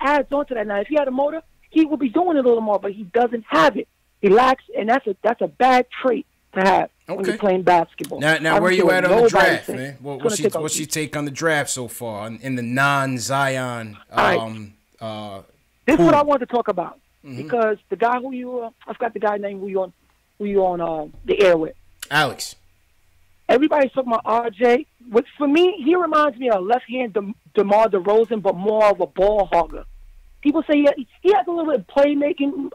adds on to that. Now, if he had a motor, he would be doing it a little more, but he doesn't have it. He lacks, and that's a bad trait to have when you're playing basketball. Now where you at on the draft, man? What's your take on the draft so far in the non-Zion? This is what I want to talk about because the guy I forgot the guy's name who you on the air with. Alex. Everybody's talking about RJ. Which for me, he reminds me of left-hand DeMar DeRozan, but more of a ball hogger. People say he has a little bit of playmaking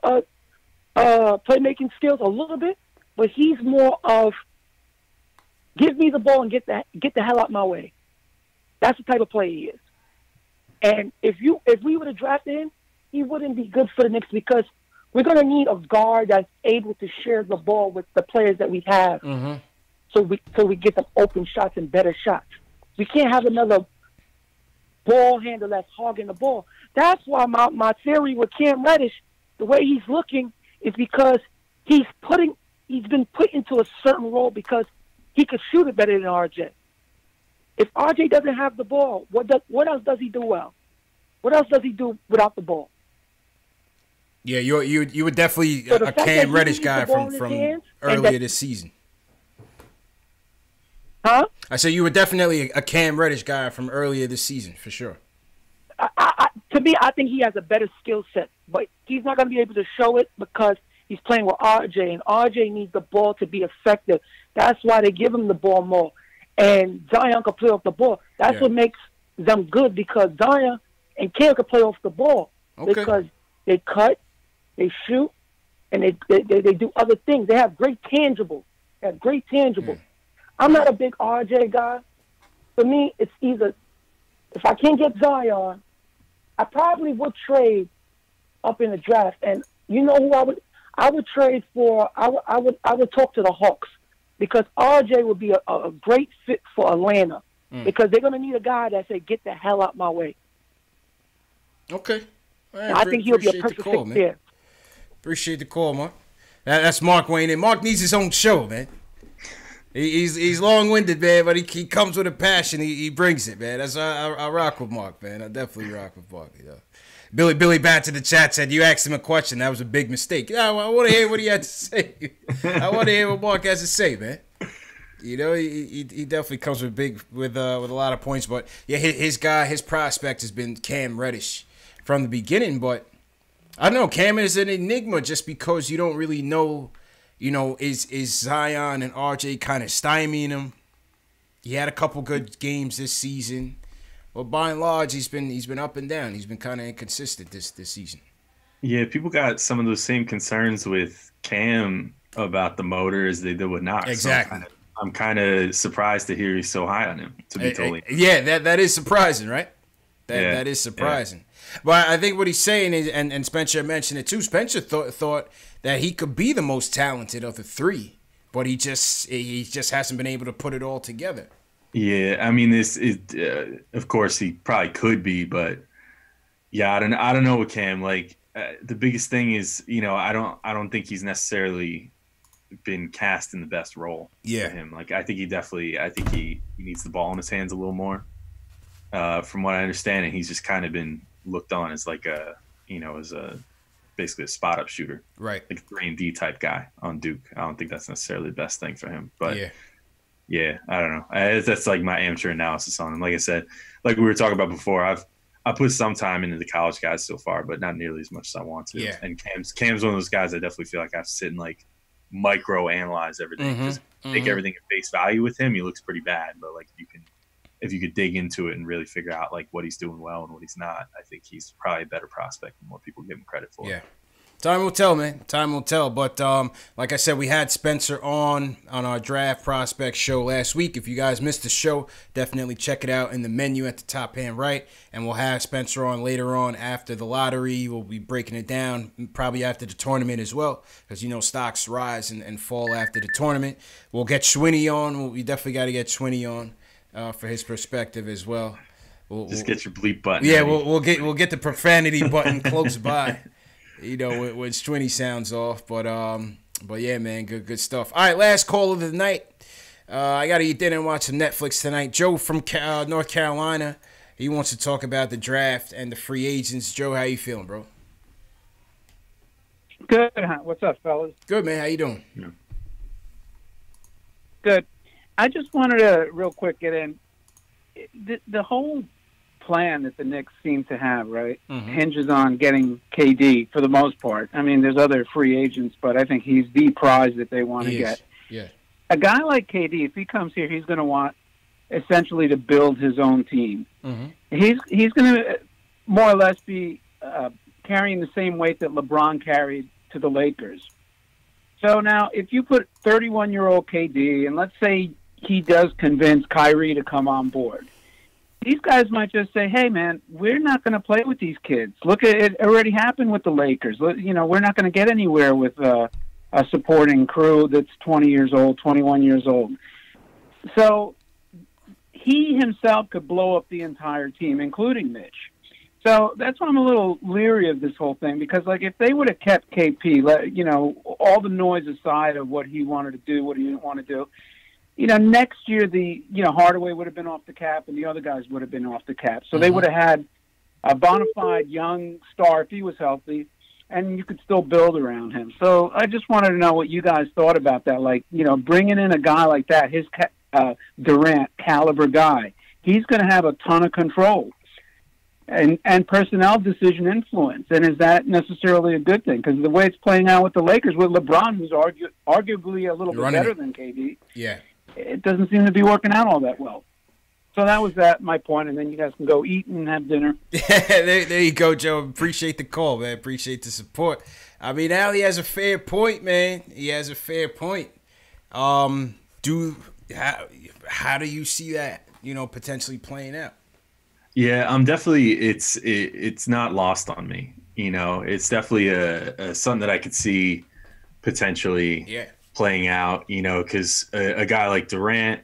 skills, a little bit, but he's more of give me the ball and get the hell out my way. That's the type of player he is. And if we would have drafted him, he wouldn't be good for the Knicks because we're going to need a guard that's able to share the ball with the players that we have. So we get them open shots and better shots. We can't have another ball handler that's hogging the ball. That's why my theory with Cam Reddish, the way he's looking, is because he's been put into a certain role because he could shoot it better than RJ. If RJ doesn't have the ball, what else does he do well? What else does he do without the ball? Yeah, you were definitely So a Cam Reddish guy from earlier this season. Huh? I said you were definitely a Cam Reddish guy from earlier this season, for sure. To me, I think he has a better skill set, but he's not going to be able to show it because he's playing with RJ, and RJ needs the ball to be effective. That's why they give him the ball more. And Zion can play off the ball. That's what makes them good, because Zion and Cam can play off the ball. Okay. Because they cut, they shoot, and they do other things. They have great tangibles. I'm not a big RJ guy. For me, it's either, if I can't get Zion, I probably would trade up in the draft. And you know who I would trade for? I would talk to the Hawks, because RJ would be a great fit for Atlanta, because they're going to need a guy that say, get the hell out my way. Okay. Right, I think he'll be a perfect fit there. Appreciate the call, Mark. That's Mark Wayne, and Mark needs his own show, man. He's long-winded, man, but he comes with a passion. He brings it, man. That's I rock with Mark, man. I definitely rock with Mark. You know. Billy back to the chat said you asked him a question. That was a big mistake. Yeah, I want to hear what he had to say. I want to hear what Mark has to say, man. You know, he definitely comes with a lot of points. But yeah, his prospect has been Cam Reddish from the beginning. But I don't know, Cam is an enigma just because you don't really know. You know, is Zion and RJ kind of stymieing him? He had a couple good games this season, but by and large, he's been up and down. He's been kind of inconsistent this season. Yeah, people got some of those same concerns with Cam about the motor as they did with Knox. Exactly. So I'm kind of surprised to hear he's so high on him. To be totally yeah, that is surprising, right? That is surprising. Yeah. But I think what he's saying is, and Spencer mentioned it too. Spencer thought that he could be the most talented of the three, but he just hasn't been able to put it all together. Yeah, I mean, of course he probably could be, but yeah, I don't know with Cam. Like the biggest thing is, you know, I don't think he's necessarily been cast in the best role for him. Like I think he needs the ball in his hands a little more. From what I understand, and he's just kind of been looked on as like basically a spot up shooter, right? Like 3-and-D type guy on Duke. I don't think that's necessarily the best thing for him, but yeah, I don't know. That's like my amateur analysis on him. Like I said, like we were talking about before, I put some time into the college guys so far, but not nearly as much as I want to. Yeah. And Cam's one of those guys I definitely feel like I have to sit and like micro analyze everything. Just take everything at face value with him. He looks pretty bad, but like if you could dig into it and really figure out like what he's doing well and what he's not, I think he's probably a better prospect than what people give him credit for. Yeah. Time will tell, man. Time will tell. But like I said, we had Spencer on our draft prospect show last week. If you guys missed the show, definitely check it out in the menu at the top hand right. And we'll have Spencer on later on after the lottery. We'll be breaking it down probably after the tournament as well, because, you know, stocks rise and fall after the tournament. We'll get Schwinney on. We definitely got to get Schwinney on for his perspective as well. Just get your bleep button. Yeah, we'll get the profanity button close by. You know, when Schwinney sounds off, but yeah, man, good stuff. All right, last call of the night. I got to eat dinner and watch some Netflix tonight. Joe from North Carolina, he wants to talk about the draft and the free agents. Joe, how you feeling, bro? Good. What's up, fellas? Good, man. How you doing? Yeah. Good. I just wanted to real quick get in. The whole plan that the Knicks seem to have, right, hinges on getting KD for the most part. I mean, there's other free agents, but I think he's the prize that they want to get. Yeah. A guy like KD, if he comes here, he's going to want essentially to build his own team. He's going to more or less be carrying the same weight that LeBron carried to the Lakers. So now, if you put 31-year-old KD, and let's say he does convince Kyrie to come on board, these guys might just say, hey, man, we're not going to play with these kids. Look, it already happened with the Lakers. You know, we're not going to get anywhere with a supporting crew that's 20 years old, 21 years old. So he himself could blow up the entire team, including Mitch. So that's why I'm a little leery of this whole thing, because, like, if they would have kept KP, you know, all the noise aside of what he wanted to do, what he didn't want to do, next year Hardaway would have been off the cap and the other guys would have been off the cap. So they would have had a bona fide young star if he was healthy, and you could still build around him. So I just wanted to know what you guys thought about that. Like, bringing in a guy like that, his Durant caliber guy, he's going to have a ton of control and personnel decision influence. And is that necessarily a good thing? Because the way it's playing out with the Lakers, with LeBron, who's arguably a little bit better than KD, it doesn't seem to be working out all that well. So that was my point, and then you guys can go eat and have dinner. Yeah, there you go, Joe. Appreciate the call, man. Appreciate the support. I mean, Ali has a fair point, man. He has a fair point. How do you see that, potentially playing out? Yeah, I'm definitely. It's not lost on me. It's definitely a something that I could see potentially playing out. Because a guy like Durant.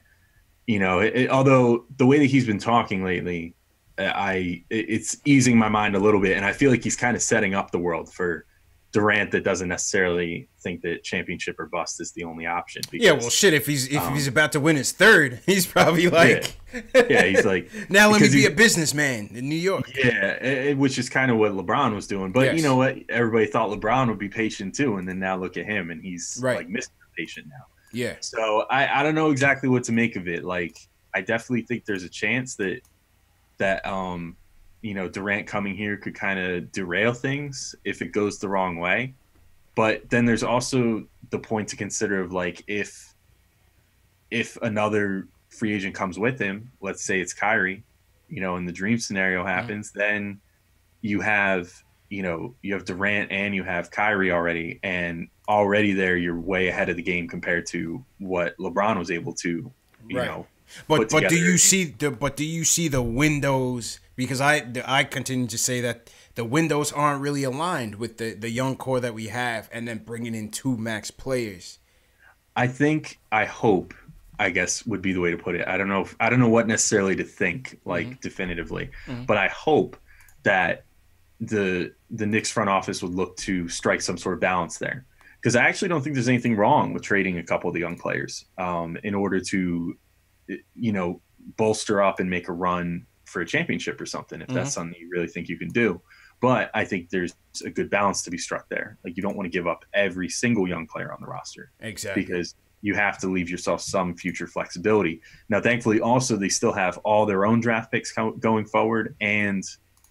Although the way that he's been talking lately, it's easing my mind a little bit, and I feel like he's kind of setting up the world for Durant that doesn't necessarily think that championship or bust is the only option. Because, shit, if he's about to win his third, he's probably like, he's like, now let me be a businessman in New York. Yeah, which is kind of what LeBron was doing. But you know what? Everybody thought LeBron would be patient too, and then now look at him, and he's like Mr. Patient now. Yeah. So I don't know exactly what to make of it. Like, I definitely think there's a chance that Durant coming here could kind of derail things if it goes the wrong way. But then there's also the point to consider of, like, if another free agent comes with him, let's say it's Kyrie, and the dream scenario happens, then you have Durant and you have Kyrie already, and already there you're way ahead of the game compared to what LeBron was able to, But do you see the windows? Because I continue to say that the windows aren't really aligned with the young core that we have, and then bringing in two max players. I hope, I guess, would be the way to put it. I don't know what necessarily to think, like, definitively, but I hope that the Knicks front office would look to strike some sort of balance there, because I actually don't think there's anything wrong with trading a couple of the young players in order to bolster up and make a run for a championship or something, if that's something you really think you can do. But I think there's a good balance to be struck there. Like, you don't want to give up every single young player on the roster, exactly, because you have to leave yourself some future flexibility. Now, thankfully, also they still have all their own draft picks going forward, and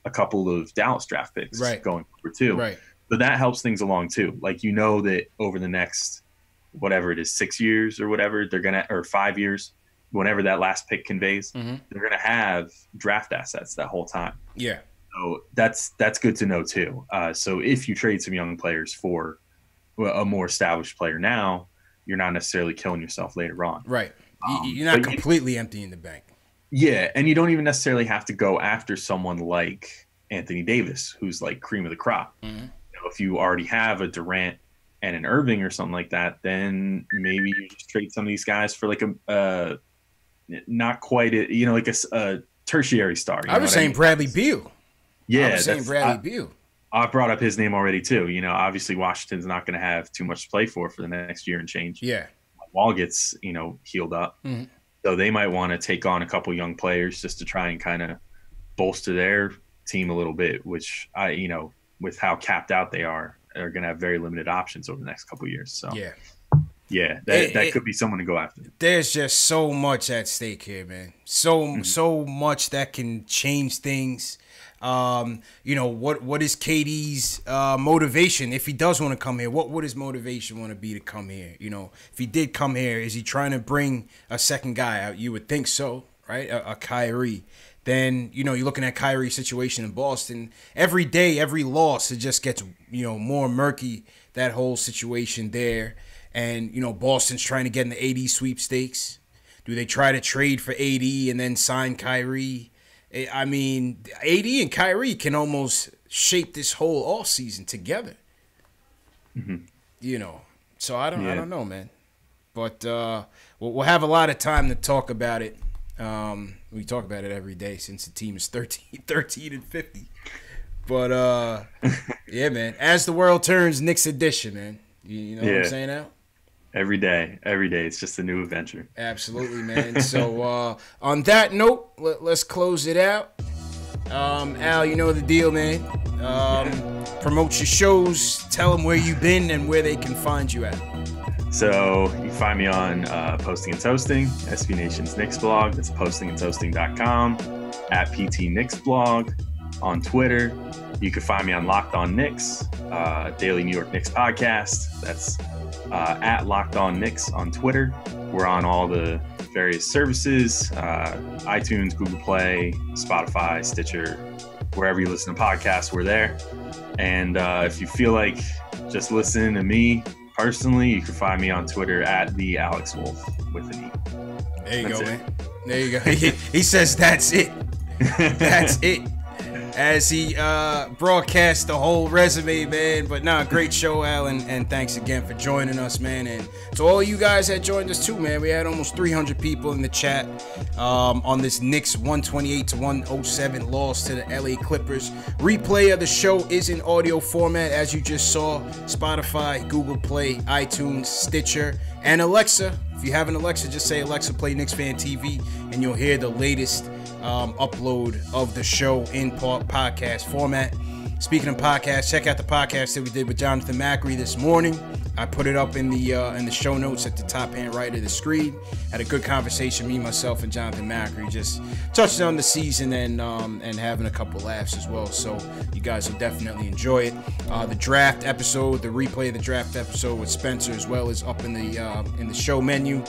a couple of Dallas draft picks going forward too. Right. So that helps things along too. Like, that over the next, whatever it is, 6 years or whatever, or 5 years, whenever that last pick conveys, they're going to have draft assets that whole time. Yeah. So that's good to know too. So if you trade some young players for a more established player now, you're not necessarily killing yourself later on. Right. You're not completely emptying the bank. Yeah, and you don't even necessarily have to go after someone like Anthony Davis, who's like cream of the crop. If you already have a Durant and an Irving or something like that, then maybe you just trade some of these guys for like a not quite a tertiary star. I was saying Bradley Beal. Yeah, I was saying Bradley Beal. I brought up his name already too. Obviously Washington's not going to have too much to play for the next year and change. Yeah, Wall gets healed up, so they might want to take on a couple young players just to try and kind of bolster their team a little bit. Which with how capped out they are going to have very limited options over the next couple of years. So yeah, that could be someone to go after. There's just so much at stake here, man. So much that can change things. What is KD's motivation if he does want to come here? What would his motivation want to be to come here? If he did come here, is he trying to bring a second guy out? You would think so, right? A Kyrie. Then you're looking at Kyrie's situation in Boston. Every day, every loss, it just gets more murky. That whole situation there. And, Boston's trying to get in the AD sweepstakes. Do they try to trade for AD and then sign Kyrie? I mean, AD and Kyrie can almost shape this whole offseason together. So I don't know, man. But we'll have a lot of time to talk about it. We talk about it every day since the team is 13 and 50. But, yeah, man. As the world turns, Knicks edition, man. You know what I'm saying now? Every day, it's just a new adventure. Absolutely, man. So on that note, let's close it out. Al, you know the deal, man. Promote your shows, tell them where you've been and where they can find you at. So you can find me on Posting and Toasting, SB Nation's Knicks blog. That's postingandtoasting.com, at PT Knicks blog. On Twitter, you can find me on Locked On Knicks, Daily New York Knicks podcast. That's at Locked On Knicks on Twitter. We're on all the various services, iTunes, Google Play, Spotify, Stitcher, wherever you listen to podcasts, we're there. And if you feel like just listening to me personally, you can find me on Twitter at the Alex Wolf with an E. There you go, man. There you go. He says that's it. That's it. As he broadcasts the whole resume, man. But nah, great show, Al, and thanks again for joining us, man. And to all you guys that joined us too, man. We had almost 300 people in the chat on this Knicks 128-107 loss to the LA Clippers. Replay of the show is in audio format, as you just saw. Spotify, Google Play, iTunes, Stitcher, and Alexa. If you have an Alexa, just say Alexa, play KnicksFanTV, and you'll hear the latest upload of the show in podcast format. Speaking of podcasts, check out the podcast that we did with Jonathan Macri this morning. I put it up in the show notes at the top hand right of the screen. Had a good conversation, me, myself, and Jonathan Macri, just touched on the season and having a couple laughs as well. So you guys will definitely enjoy it. The draft episode, the replay of the draft episode with Spencer as well is up in the show menu.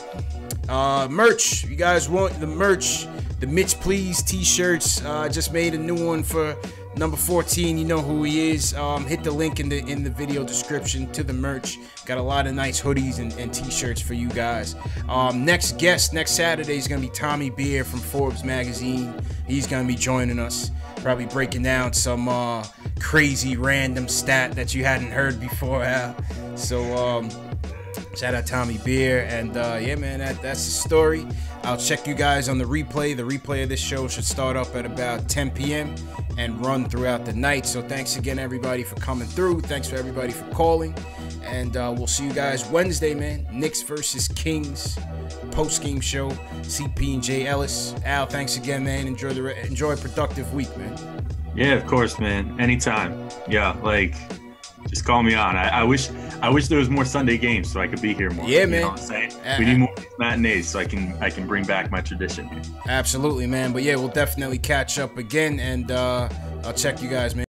Merch, you guys want the merch? The Mitch Please t-shirts. Just made a new one for number 14. You know who he is. Hit the link in the video description to the merch. Got a lot of nice hoodies and t-shirts for you guys. Next guest next Saturday is gonna be Tommy Beer from Forbes magazine. He's gonna be joining us, probably breaking down some crazy random stat that you hadn't heard before, Al. So shout out Tommy Beer, and yeah, man, that's the story. I'll check you guys on the replay. The replay of this show should start up at about 10 p.m. and run throughout the night. So thanks again, everybody, for coming through. Thanks for everybody for calling. And we'll see you guys Wednesday, man. Knicks versus Kings post-game show. CP and Jay Ellis. Al, thanks again, man. Enjoy a productive week, man. Yeah, of course, man. Anytime. Yeah, just call me on. I wish there was more Sunday games so I could be here more. Yeah, man. You know what I'm saying? We need more matinees so I can bring back my tradition. Absolutely, man. But yeah, we'll definitely catch up again, and I'll check you guys, man.